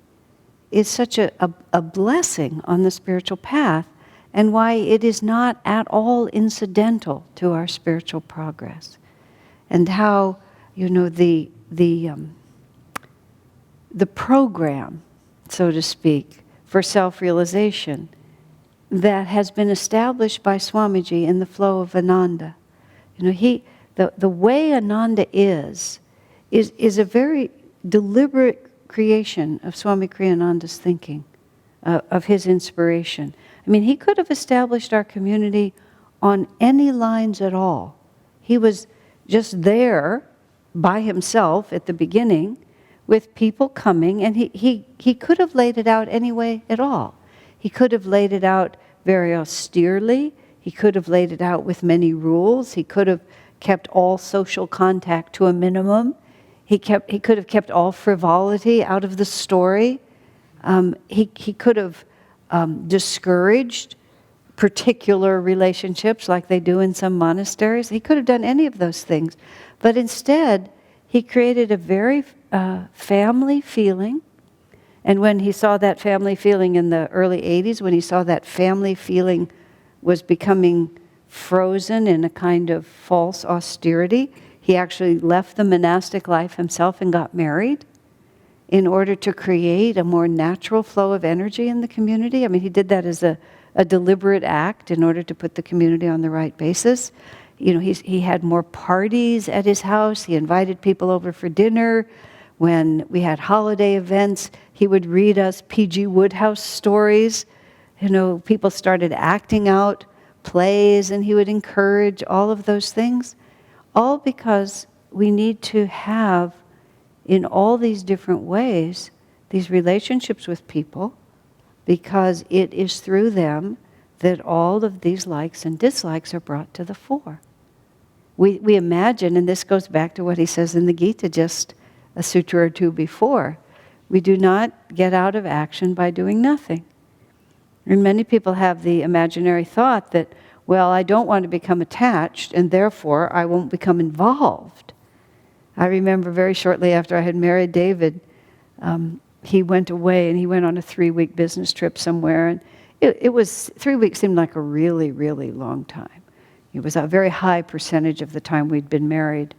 is such a blessing on the spiritual path, and why it is not at all incidental to our spiritual progress. And how, the the program, so to speak, for self-realization that has been established by Swamiji in the flow of Ananda. You know, the way Ananda is a very deliberate creation of Swami Kriyananda's thinking, of his inspiration. I mean, he could have established our community on any lines at all. He was just there by himself at the beginning with people coming, and he could have laid it out any way at all. He could have laid it out very austerely. He could have laid it out with many rules. He could have kept all social contact to a minimum. He could have kept all frivolity out of the story. He could have discouraged particular relationships like they do in some monasteries. He could have done any of those things. But instead, he created a very family feeling. And when he saw that family feeling in the early 80s, when he saw that family feeling was becoming frozen in a kind of false austerity, he actually left the monastic life himself and got married in order to create a more natural flow of energy in the community. I mean, he did that as a deliberate act in order to put the community on the right basis. You know, he had more parties at his house. He invited people over for dinner. When we had holiday events, he would read us P.G. Wodehouse stories. You know, people started acting out plays, and he would encourage all of those things. All because we need to have, in all these different ways, these relationships with people, because it is through them that all of these likes and dislikes are brought to the fore. We imagine, and this goes back to what he says in the Gita just a sutra or two before, we do not get out of action by doing nothing. And many people have the imaginary thought that, well, I don't want to become attached, and therefore I won't become involved. I remember very shortly after I had married David, he went away and he went on a 3-week business trip somewhere, and it was 3 weeks seemed like a really, really long time. It was a very high percentage of the time we'd been married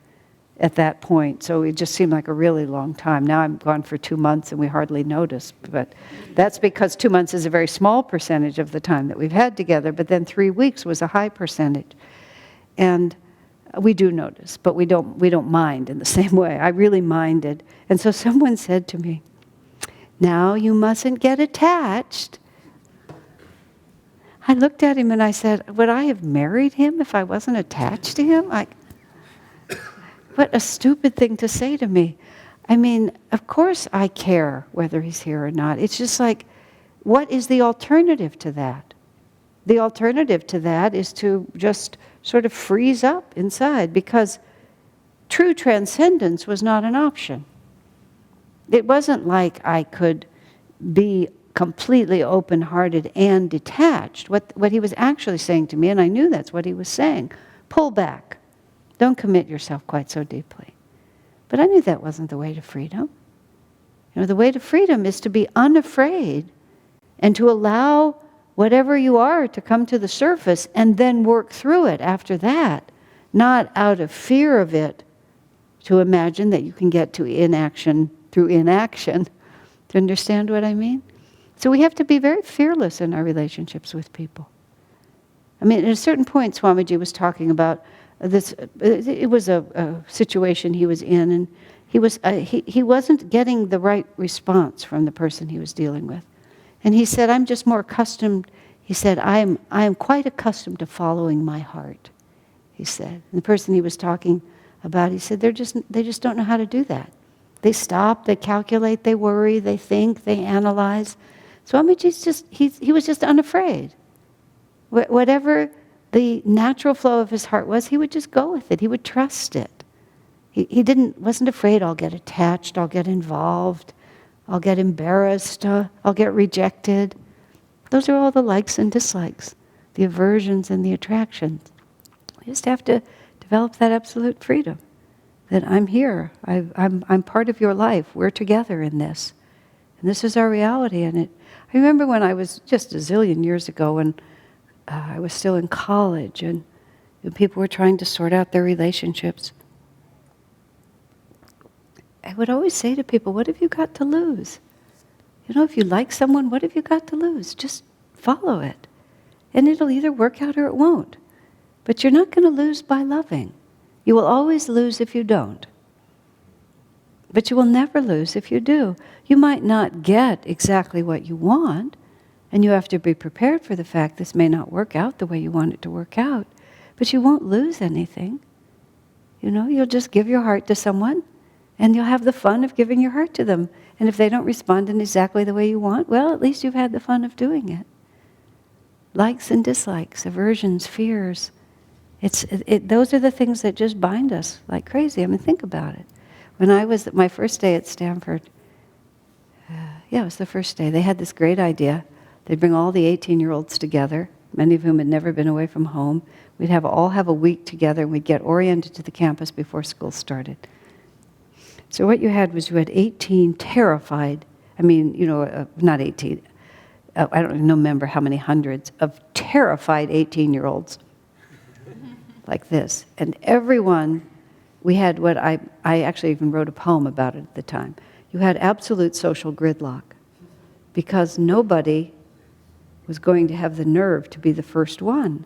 at that point, so it just seemed like a really long time. Now I'm gone for 2 months and we hardly notice, but that's because 2 months is a very small percentage of the time that we've had together, but then 3 weeks was a high percentage. And we do notice, but we don't mind in the same way. I really minded. And so someone said to me, "Now you mustn't get attached." I looked at him and I said, would I have married him if I wasn't attached to him? What a stupid thing to say to me. I mean, of course I care whether he's here or not. It's just like, what is the alternative to that? The alternative to that is to just sort of freeze up inside, because true transcendence was not an option. It wasn't like I could be completely open-hearted and detached. What he was actually saying to me, and I knew that's what he was saying, pull back. Don't commit yourself quite so deeply. But I knew that wasn't the way to freedom. You know, the way to freedom is to be unafraid and to allow whatever you are to come to the surface and then work through it after that, not out of fear of it, to imagine that you can get to inaction through inaction. Do you understand what I mean? So we have to be very fearless in our relationships with people. I mean, at a certain point, Swamiji was talking about this. It was a situation he was in, and he wasn't getting the right response from the person he was dealing with. And he said, I'm just more accustomed, he said, I am quite accustomed to following my heart, he said. And the person he was talking about, he said, they just don't know how to do that. They stop, they calculate, they worry, they think, they analyze. Swamiji's he was just unafraid. Whatever the natural flow of his heart was, he would just go with it. He would trust it. He wasn't afraid, I'll get attached, I'll get involved, I'll get embarrassed, I'll get rejected. Those are all the likes and dislikes, the aversions and the attractions. We just have to develop that absolute freedom, that I'm here, I'm part of your life, we're together in this. And this is our reality. And I remember when I was just a zillion years ago, when I was still in college, and people were trying to sort out their relationships. would always say to people, what have you got to lose? If you like someone, what have you got to lose? Just follow it. And it'll either work out or it won't. But you're not going to lose by loving. You will always lose if you don't. But you will never lose if you do. You might not get exactly what you want, and you have to be prepared for the fact this may not work out the way you want it to work out, but you won't lose anything. You'll just give your heart to someone, and you'll have the fun of giving your heart to them. And if they don't respond in exactly the way you want, well, at least you've had the fun of doing it. Likes and dislikes, aversions, fears. Those are the things that just bind us like crazy. I mean, think about it. When I was, my first day at Stanford, it was the first day, they had this great idea. They'd bring all the 18-year-olds together, many of whom had never been away from home. We'd all have a week together, and we'd get oriented to the campus before school started. So what you had 18 terrified, not 18, I don't even remember how many hundreds of terrified 18-year-olds like this. And everyone, we had what I actually even wrote a poem about it at the time. You had absolute social gridlock because nobody was going to have the nerve to be the first one,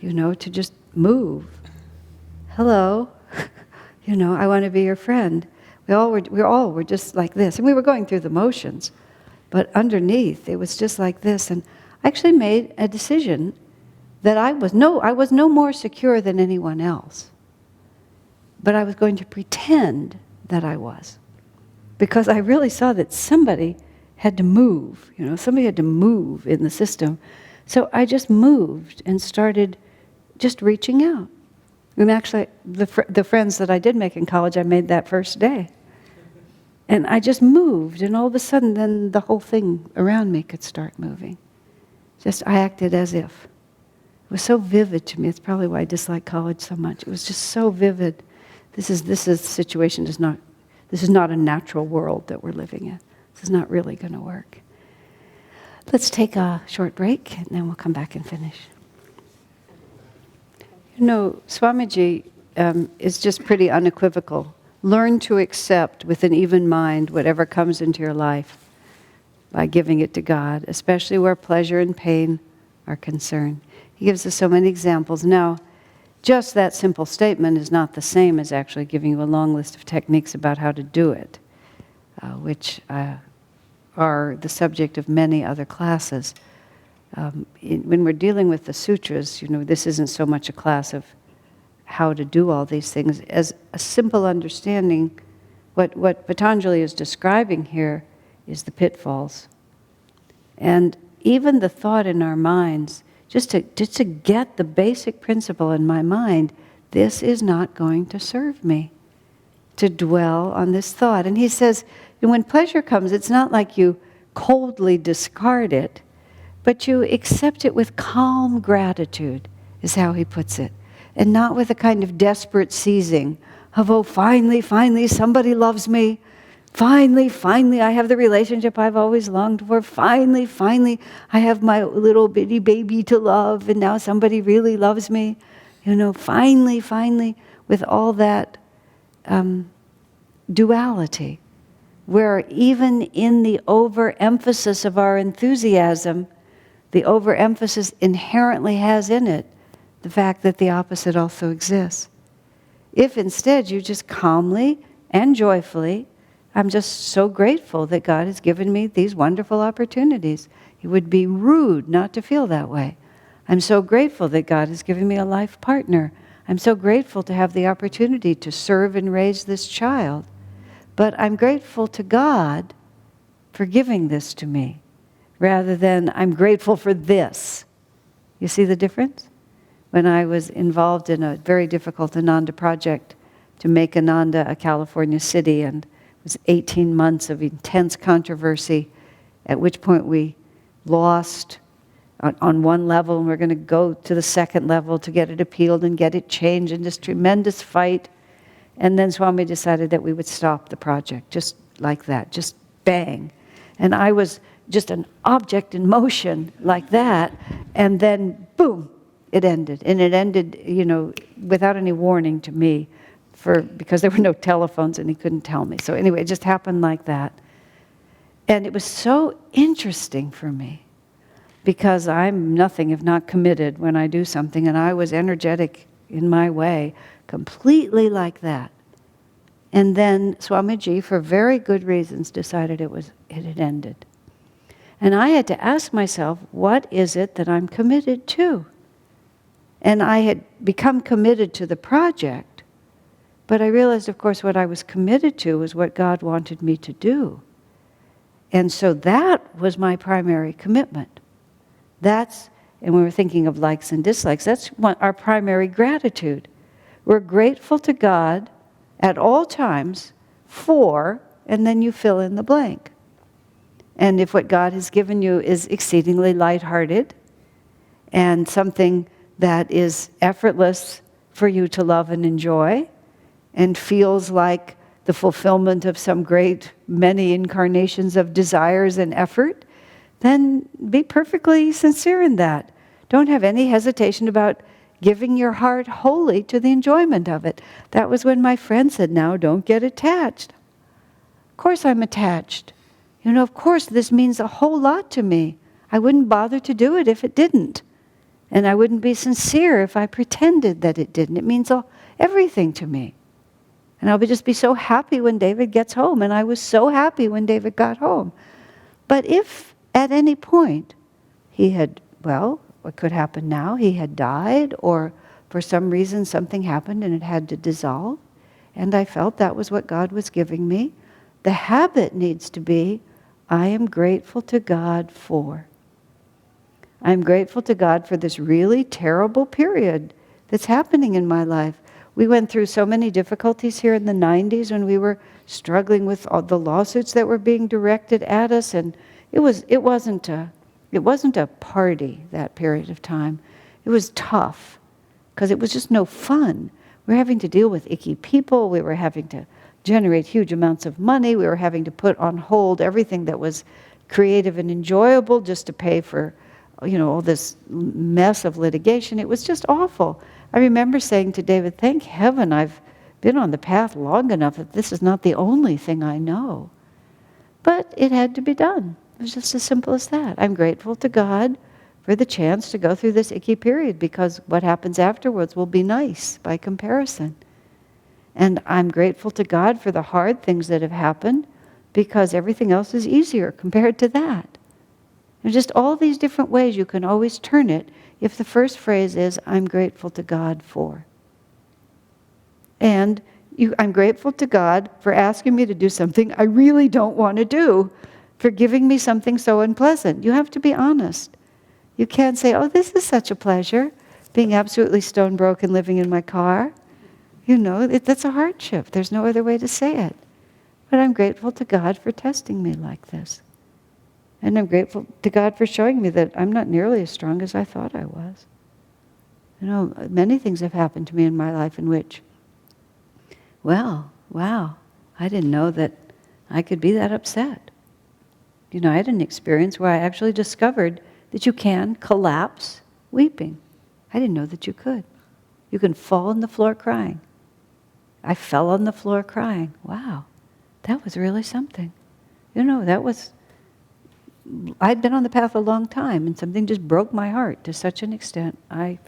to just move. Hello, I want to be your friend. We all were just like this. And we were going through the motions. But underneath, it was just like this. And I actually made a decision that I was no more secure than anyone else. But I was going to pretend that I was. Because I really saw that somebody had to move. Somebody had to move in the system. So I just moved and started just reaching out. And actually, the friends that I did make in college, I made that first day. And I just moved, and all of a sudden, then the whole thing around me could start moving. I acted as if. It was so vivid to me. It's probably why I dislike college so much. It was just so vivid. This situation is not a natural world that we're living in. This is not really going to work. Let's take a short break, and then we'll come back and finish. Swamiji is just pretty unequivocal. Learn to accept with an even mind whatever comes into your life by giving it to God, especially where pleasure and pain are concerned. He gives us so many examples. Now, just that simple statement is not the same as actually giving you a long list of techniques about how to do it, which are the subject of many other classes. When we're dealing with the sutras, this isn't so much a class of how to do all these things as a simple understanding. What Patanjali is describing here is the pitfalls. And even the thought in our minds, just to get the basic principle in my mind, this is not going to serve me, to dwell on this thought. And he says, when pleasure comes, it's not like you coldly discard it, but you accept it with calm gratitude, is how he puts it. And not with a kind of desperate seizing of, oh, finally, somebody loves me. Finally, I have the relationship I've always longed for. Finally, I have my little bitty baby to love, and now somebody really loves me. Finally, with all that duality, where even in the overemphasis of our enthusiasm, the overemphasis inherently has in it the fact that the opposite also exists. If instead you just calmly and joyfully, I'm just so grateful that God has given me these wonderful opportunities. It would be rude not to feel that way. I'm so grateful that God has given me a life partner. I'm so grateful to have the opportunity to serve and raise this child. But I'm grateful to God for giving this to me, rather than I'm grateful for this. You see the difference? When I was involved in a very difficult Ananda project to make Ananda a California city, and it was 18 months of intense controversy, at which point we lost on one level, and we're going to go to the second level to get it appealed and get it changed, and this tremendous fight. And then Swami decided that we would stop the project, just like that, just bang. And I was just an object in motion like that, and then boom, it ended. And it ended, without any warning to me, because there were no telephones and he couldn't tell me. So anyway, it just happened like that. And it was so interesting for me because I'm nothing if not committed when I do something, and I was energetic in my way, completely like that. And then Swamiji, for very good reasons, decided it had ended. And I had to ask myself, what is it that I'm committed to? And I had become committed to the project, but I realized, of course, what I was committed to was what God wanted me to do. And so that was my primary commitment. And we were thinking of likes and dislikes, that's our primary gratitude. We're grateful to God at all times for, and then you fill in the blank. And if what God has given you is exceedingly lighthearted and something that is effortless for you to love and enjoy and feels like the fulfillment of some great many incarnations of desires and effort, then be perfectly sincere in that. Don't have any hesitation about giving your heart wholly to the enjoyment of it. That was when my friend said, now don't get attached. Of course I'm attached. Of course this means a whole lot to me. I wouldn't bother to do it if it didn't. And I wouldn't be sincere if I pretended that it didn't. It means everything to me. And I'll just be so happy when David gets home. And I was so happy when David got home. But if at any point he had, what could happen now? He had died, or for some reason something happened and it had to dissolve, and I felt that was what God was giving me. The habit needs to be, I am grateful to God for. I'm grateful to God for this really terrible period that's happening in my life. We went through so many difficulties here in the 90s when we were struggling with all the lawsuits that were being directed at us, and it wasn't a party that period of time. It was tough because it was just no fun. We were having to deal with icky people. We were having to generate huge amounts of money. We were having to put on hold everything that was creative and enjoyable just to pay for, all this mess of litigation. It was just awful. I remember saying to David, thank heaven I've been on the path long enough that this is not the only thing I know. But it had to be done. It was just as simple as that. I'm grateful to God for the chance to go through this icky period because what happens afterwards will be nice by comparison. And I'm grateful to God for the hard things that have happened because everything else is easier compared to that. There's just all these different ways you can always turn it if the first phrase is, I'm grateful to God for. And I'm grateful to God for asking me to do something I really don't want to do, for giving me something so unpleasant. You have to be honest. You can't say, this is such a pleasure, being absolutely stone broken living in my car. That's a hardship. There's no other way to say it. But I'm grateful to God for testing me like this. And I'm grateful to God for showing me that I'm not nearly as strong as I thought I was. Many things have happened to me in my life in which, wow, I didn't know that I could be that upset. I had an experience where I actually discovered that you can collapse weeping. I didn't know that you could. You can fall on the floor crying. I fell on the floor crying. Wow, that was really something. I'd been on the path a long time, and something just broke my heart to such an extent. I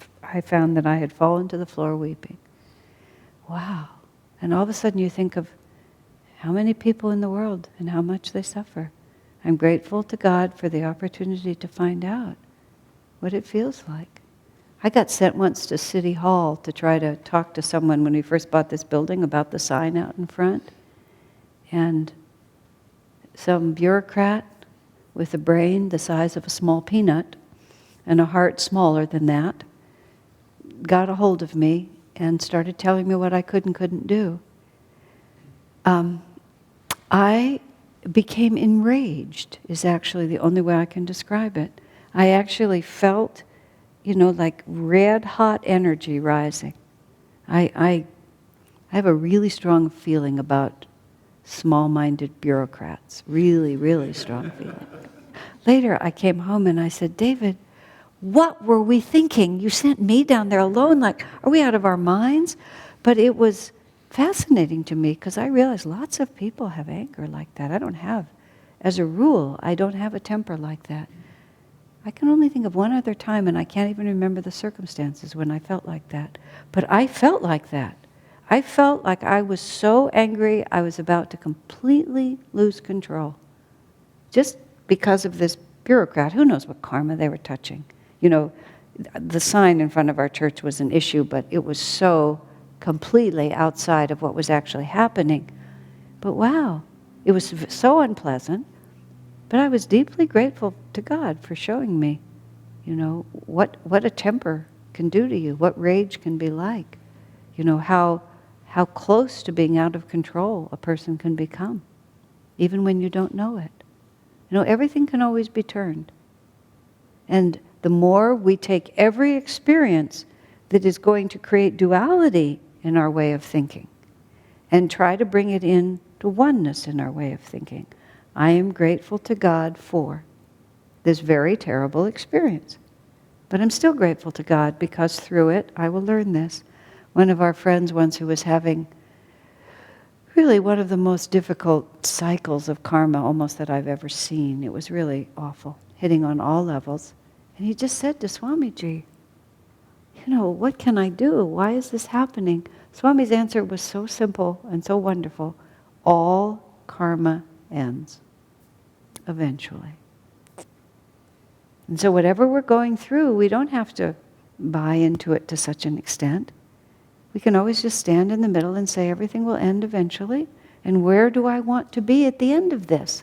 found that I had fallen to the floor weeping. Wow. And all of a sudden you think of how many people in the world and how much they suffer. I'm grateful to God for the opportunity to find out what it feels like. I got sent once to City Hall to try to talk to someone when we first bought this building about the sign out in front. And some bureaucrat with a brain the size of a small peanut and a heart smaller than that got a hold of me and started telling me what I could and couldn't do. I became enraged, is actually the only way I can describe it. I actually felt, like red hot energy rising. I have a really strong feeling about small-minded bureaucrats. Really, really strong feeling. Later, I came home and I said, David, what were we thinking? You sent me down there alone. Like, are we out of our minds? But it was fascinating to me because I realize lots of people have anger like that. I don't have, as a rule, I don't have a temper like that. I can only think of one other time, and I can't even remember the circumstances when I felt like that. But I felt like that. I felt like I was so angry I was about to completely lose control. Just because of this bureaucrat. Who knows what karma they were touching? You know, the sign in front of our church was an issue, but it was so completely outside of what was actually happening. But wow, it was so unpleasant. But I was deeply grateful to God for showing me, you know, what a temper can do to you, what rage can be like, you know, how close to being out of control a person can become, even when you don't know it. You know, everything can always be turned. And the more we take every experience that is going to create duality in our way of thinking and try to bring it into oneness in our way of thinking. I am grateful to God for this very terrible experience. But I'm still grateful to God because through it I will learn this. One of our friends once who was having really one of the most difficult cycles of karma almost that I've ever seen. It was really awful, hitting on all levels. And he just said to Swamiji, you know, what can I do? Why is this happening? Swami's answer was so simple and so wonderful. All karma ends eventually. And so whatever we're going through, we don't have to buy into it to such an extent. We can always just stand in the middle and say everything will end eventually. And where do I want to be at the end of this?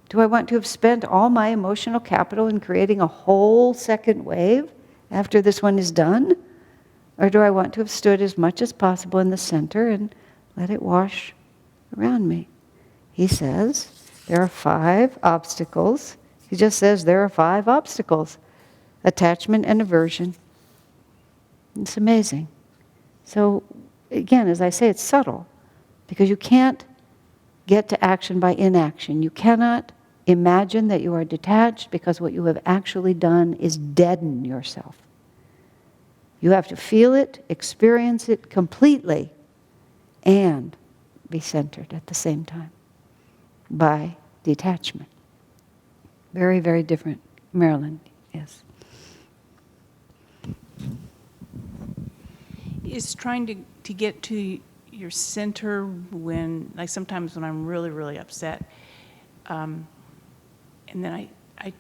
Do I want to have spent all my emotional capital in creating a whole second wave after this one is done? Or do I want to have stood as much as possible in the center and let it wash around me? He says there are 5 obstacles. He just says there are 5 obstacles. Attachment and aversion. It's amazing. So again, as I say, it's subtle because you can't get to action by inaction. You cannot imagine that you are detached because what you have actually done is deaden yourself. You have to feel it, experience it completely, and be centered at the same time by detachment. Very, very different. Marilyn, yes. Is trying to get to your center when, like sometimes when I'm really, really upset, and then I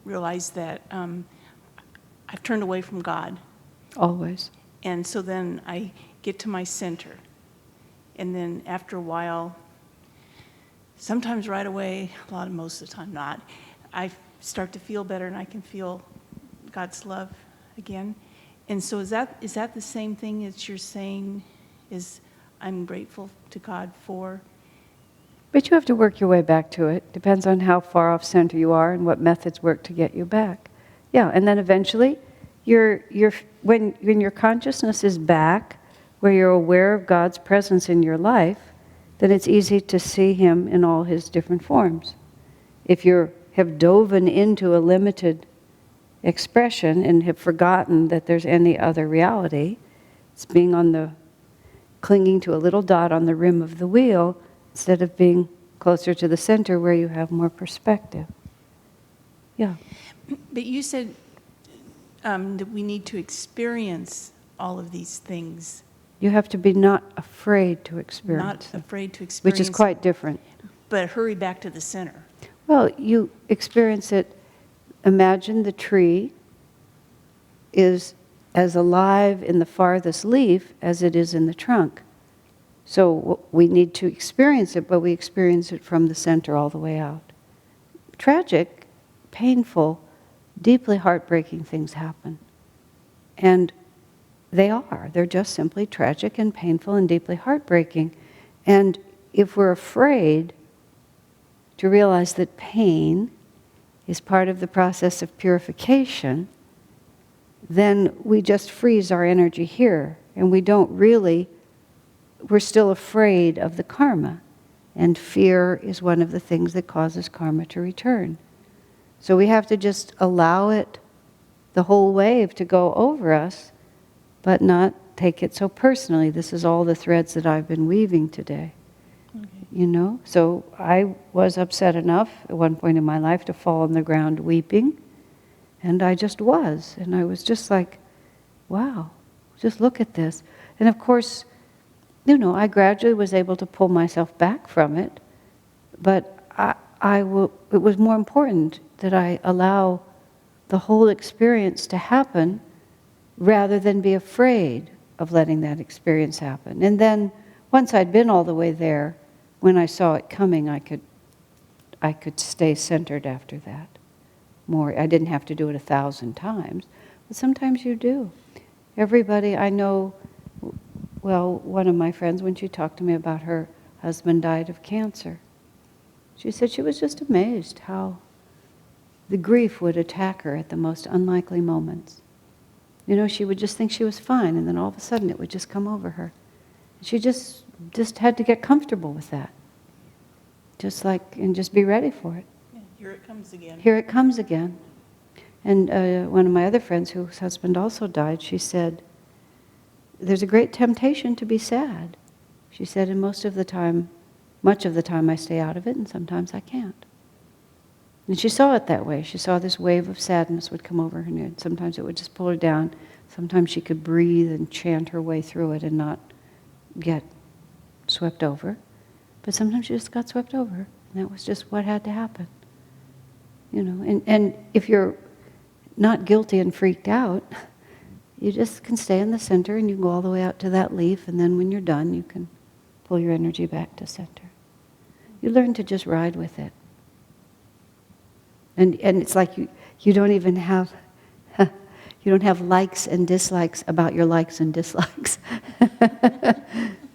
realize that I've turned away from God. Always. And so then I get to my center. And then after a while, sometimes right away, most of the time not, I start to feel better and I can feel God's love again. And so is that the same thing as you're saying is I'm grateful to God for? But you have to work your way back to it. Depends on how far off center you are and what methods work to get you back. Yeah, and then eventually, when your consciousness is back, where you're aware of God's presence in your life, then it's easy to see Him in all His different forms. If you have dove into a limited expression and have forgotten that there's any other reality, it's clinging to a little dot on the rim of the wheel instead of being closer to the center where you have more perspective. Yeah. But you said that we need to experience all of these things. You have to be not afraid to experience. Not afraid to experience. Which is quite different. But hurry back to the center. Well, you experience it. Imagine the tree is as alive in the farthest leaf as it is in the trunk. So we need to experience it, but we experience it from the center all the way out. Tragic, painful, deeply heartbreaking things happen. And they're just simply tragic and painful and deeply heartbreaking. And if we're afraid to realize that pain is part of the process of purification, then we just freeze our energy here, and we're still afraid of the karma. And fear is one of the things that causes karma to return. So we have to just allow it, the whole wave, to go over us, but not take it so personally. This is all the threads that I've been weaving today. Okay. You know? So I was upset enough at one point in my life to fall on the ground weeping. And I just was. And I was just like, wow, just look at this. And of course, you know, I gradually was able to pull myself back from it. But it was more important that I allow the whole experience to happen rather than be afraid of letting that experience happen. And then once I'd been all the way there, when I saw it coming, I could stay centered after that. More, I didn't have to do it 1,000 times, but sometimes you do. Everybody I know, well, one of my friends, when she talked to me about her husband died of cancer, she said she was just amazed how the grief would attack her at the most unlikely moments. You know, she would just think she was fine, and then all of a sudden it would just come over her. She just had to get comfortable with that. And just be ready for it. Yeah, here it comes again. Here it comes again. And one of my other friends, whose husband also died, she said, there's a great temptation to be sad. She said, and much of the time I stay out of it, and sometimes I can't. And she saw it that way. She saw this wave of sadness would come over her head. Sometimes it would just pull her down. Sometimes she could breathe and chant her way through it and not get swept over. But sometimes she just got swept over. And that was just what had to happen. You know, and if you're not guilty and freaked out, you just can stay in the center and you go all the way out to that leaf, and then when you're done, you can pull your energy back to center. You learn to just ride with it. And it's like you don't even have, you don't have likes and dislikes about your likes and dislikes.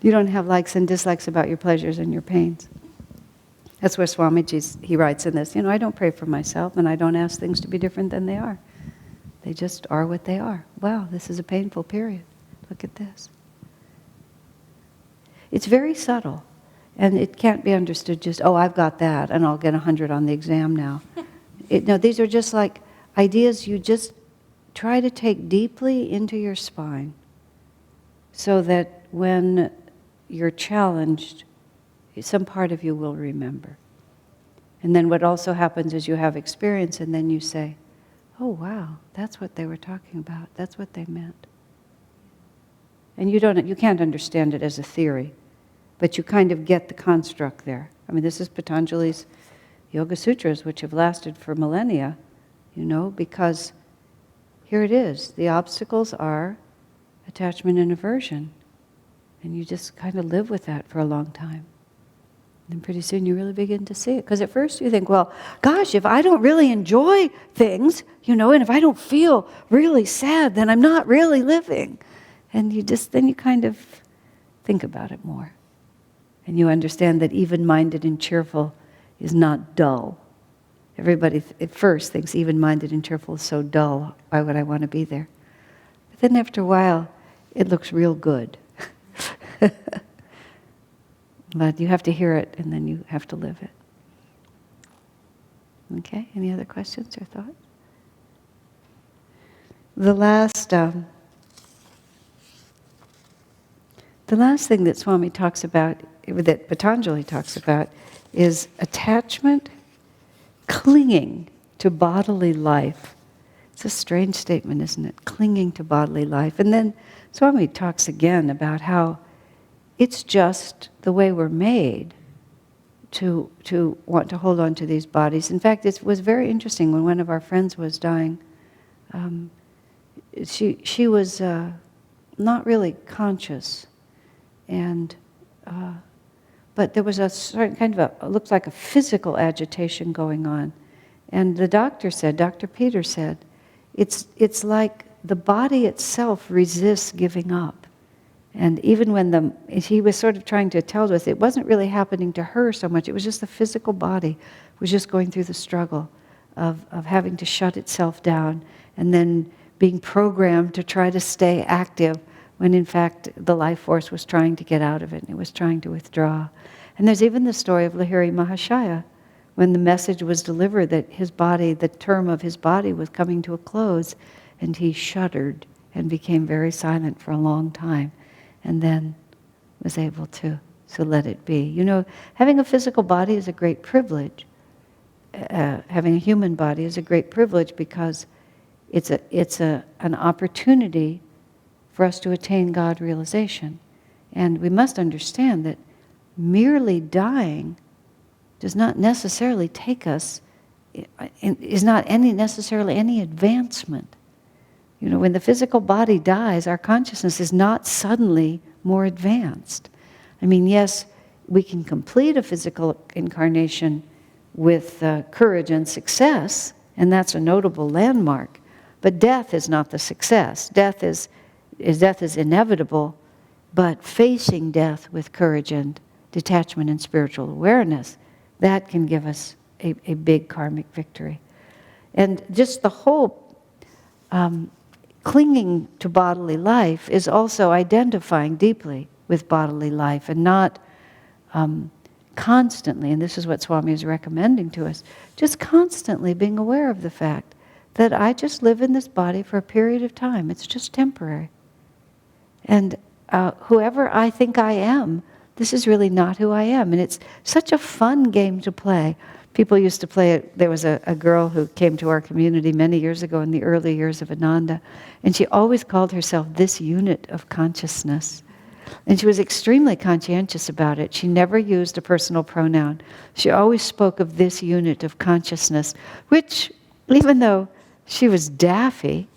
You don't have likes and dislikes about your pleasures and your pains. That's where Swamiji, he writes in this, you know, I don't pray for myself and I don't ask things to be different than they are. They just are what they are. Wow, this is a painful period. Look at this. It's very subtle, and it can't be understood just, oh, I've got that, and I'll get 100 on the exam now. No, these are just like ideas you just try to take deeply into your spine so that when you're challenged, some part of you will remember. And then what also happens is you have experience, and then you say, oh, wow, that's what they were talking about. That's what they meant. And you can't understand it as a theory, but you kind of get the construct there. I mean, this is Patanjali's Yoga Sutras, which have lasted for millennia, you know, because here it is. The obstacles are attachment and aversion. And you just kind of live with that for a long time. And pretty soon you really begin to see it. Because at first you think, well, gosh, if I don't really enjoy things, you know, and if I don't feel really sad, then I'm not really living. And then you kind of think about it more. And you understand that even-minded and cheerful is not dull. Everybody at first thinks even-minded and cheerful is so dull. Why would I want to be there? But then after a while, it looks real good. But you have to hear it, and then you have to live it. Okay, any other questions or thoughts? The last thing that Swami talks about, that Patanjali talks about, is attachment, clinging to bodily life. It's a strange statement, isn't it? Clinging to bodily life. And then Swami talks again about how it's just the way we're made to want to hold on to these bodies. In fact, it was very interesting when one of our friends was dying. She was not really conscious, and but there was a certain kind of it looked like a physical agitation going on. And the doctor said, Dr. Peter said, it's like the body itself resists giving up. And even when he was sort of trying to tell us, it wasn't really happening to her so much, it was just the physical body was just going through the struggle of having to shut itself down and then being programmed to try to stay active when in fact the life force was trying to get out of it and it was trying to withdraw. And there's even the story of Lahiri Mahashaya, when the message was delivered that his body, the term of his body was coming to a close, and he shuddered and became very silent for a long time, and then was able to let it be. You know, having a physical body is a great privilege. Having a human body is a great privilege because it's an opportunity for us to attain God realization. And we must understand that merely dying does not necessarily take us, is not necessarily any advancement. You know, when the physical body dies, our consciousness is not suddenly more advanced. I mean, yes, we can complete a physical incarnation with courage and success, and that's a notable landmark. But death is not the success. Death is inevitable, but facing death with courage and detachment and spiritual awareness, that can give us a big karmic victory. And just the whole clinging to bodily life is also identifying deeply with bodily life and not constantly, and this is what Swami is recommending to us, just constantly being aware of the fact that I just live in this body for a period of time. It's just temporary. And whoever I think I am, this is really not who I am. And it's such a fun game to play. People used to play it. There was a girl who came to our community many years ago in the early years of Ananda, and she always called herself this unit of consciousness. And she was extremely conscientious about it. She never used a personal pronoun. She always spoke of this unit of consciousness, which, even though she was daffy,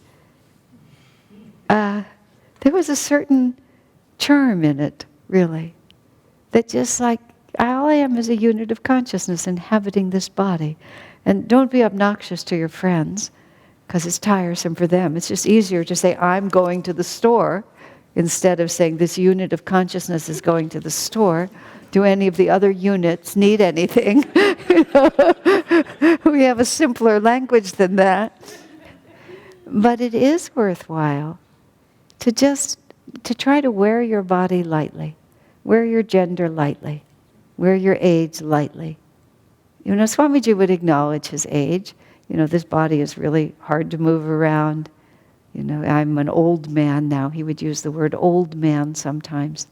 there was a certain charm in it, really. That just like, all I am is a unit of consciousness inhabiting this body. And don't be obnoxious to your friends, because it's tiresome for them. It's just easier to say, I'm going to the store, instead of saying this unit of consciousness is going to the store. Do any of the other units need anything? We have a simpler language than that. But it is worthwhile to try to wear your body lightly, wear your gender lightly, wear your age lightly. You know, Swamiji would acknowledge his age. You know, this body is really hard to move around. You know, I'm an old man now. He would use the word old man sometimes.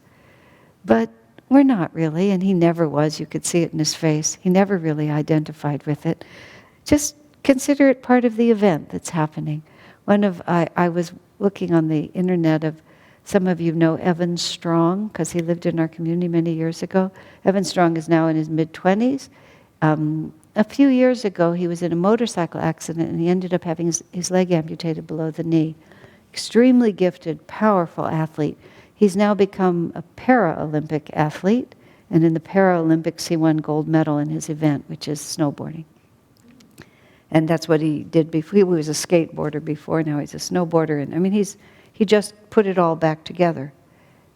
But we're not really, and he never was. You could see it in his face. He never really identified with it. Just consider it part of the event that's happening. I was looking on the internet of, some of you know Evan Strong, because he lived in our community many years ago. Evan Strong is now in his mid-20s. A few years ago, he was in a motorcycle accident, and he ended up having his leg amputated below the knee. Extremely gifted, powerful athlete. He's now become a Paralympic athlete, and in the Paralympics, he won gold medal in his event, which is snowboarding. And that's what he did before. He was a skateboarder before, now he's a snowboarder. And I mean, he just put it all back together.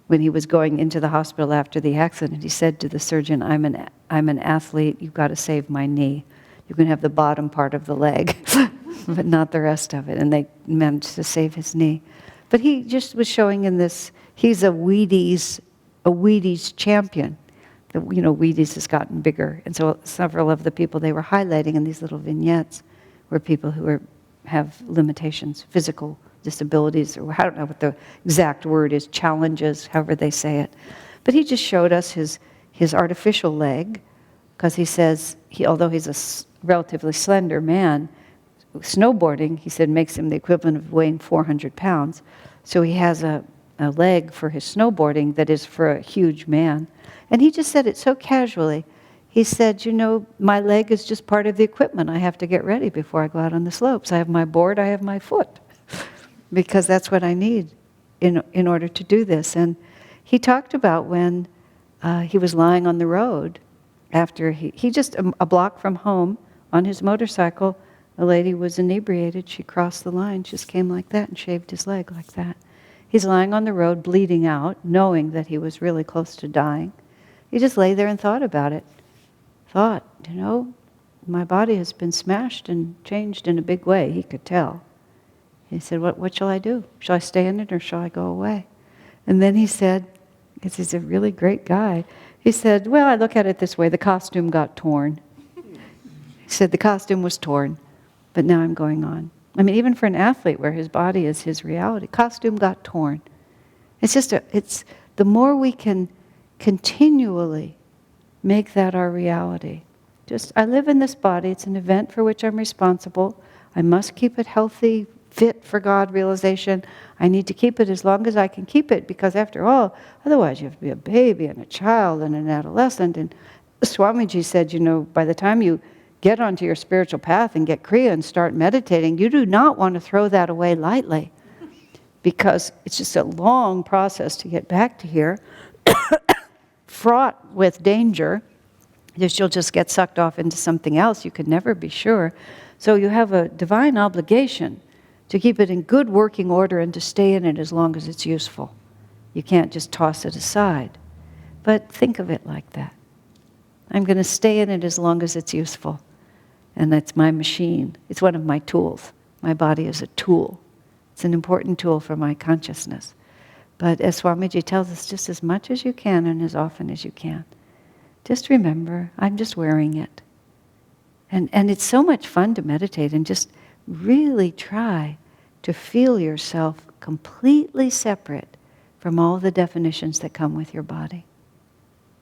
When he was going into the hospital after the accident, he said to the surgeon, I'm an athlete, you've got to save my knee. You can have the bottom part of the leg, but not the rest of it. And they managed to save his knee. But he just was showing in this, he's a Wheaties champion. You know, Wheaties has gotten bigger. And so several of the people they were highlighting in these little vignettes were people who have limitations, physical disabilities, or I don't know what the exact word is, challenges, however they say it. But he just showed us his artificial leg, because he says, although he's a relatively slender man, snowboarding, he said, makes him the equivalent of weighing 400 pounds. So he has a leg for his snowboarding that is for a huge man. And he just said it so casually. He said, you know, my leg is just part of the equipment. I have to get ready before I go out on the slopes. I have my board, I have my foot, because that's what I need in order to do this. And he talked about when he was lying on the road after he just a block from home on his motorcycle, a lady was inebriated. She crossed the line, just came like that and shaved his leg like that. He's lying on the road, bleeding out, knowing that he was really close to dying. He just lay there and thought about it. Thought, you know, my body has been smashed and changed in a big way. He could tell. He said, what shall I do? Shall I stay in it or shall I go away? And then he said, because he's a really great guy, he said, well, I look at it this way, the costume got torn. He said, the costume was torn, but now I'm going on. I mean, even for an athlete where his body is his reality, costume got torn. It's the more we can continually make that our reality. Just, I live in this body, it's an event for which I'm responsible. I must keep it healthy, fit for God realization. I need to keep it as long as I can keep it, because after all, otherwise you have to be a baby and a child and an adolescent. And Swamiji said, you know, by the time you get onto your spiritual path and get Kriya and start meditating, you do not want to throw that away lightly, because it's just a long process to get back to here, fraught with danger, because you'll just get sucked off into something else. You can never be sure. So you have a divine obligation to keep it in good working order and to stay in it as long as it's useful. You can't just toss it aside. But think of it like that. I'm going to stay in it as long as it's useful. And that's my machine. It's one of my tools. My body is a tool. It's an important tool for my consciousness. But as Swamiji tells us, just as much as you can and as often as you can. Just remember, I'm just wearing it. And it's so much fun to meditate and just really try to feel yourself completely separate from all the definitions that come with your body.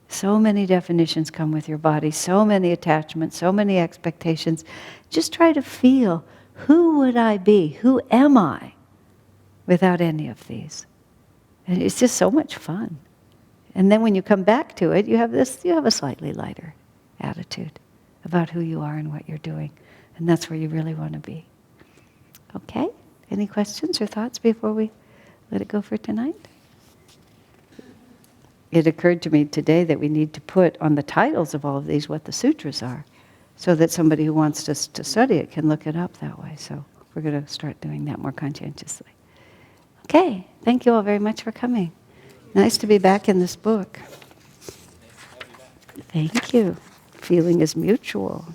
So many definitions come with your body, so many attachments, so many expectations. Just try to feel, who would I be? Who am I without any of these? And it's just so much fun. And then when you come back to it, you have a slightly lighter attitude about who you are and what you're doing. And that's where you really want to be. Okay? Any questions or thoughts before we let it go for tonight? It occurred to me today that we need to put on the titles of all of these what the sutras are, so that somebody who wants to study it can look it up that way. So we're going to start doing that more conscientiously. Okay, thank you all very much for coming. Nice to be back in this book. Thank you. Feeling is mutual.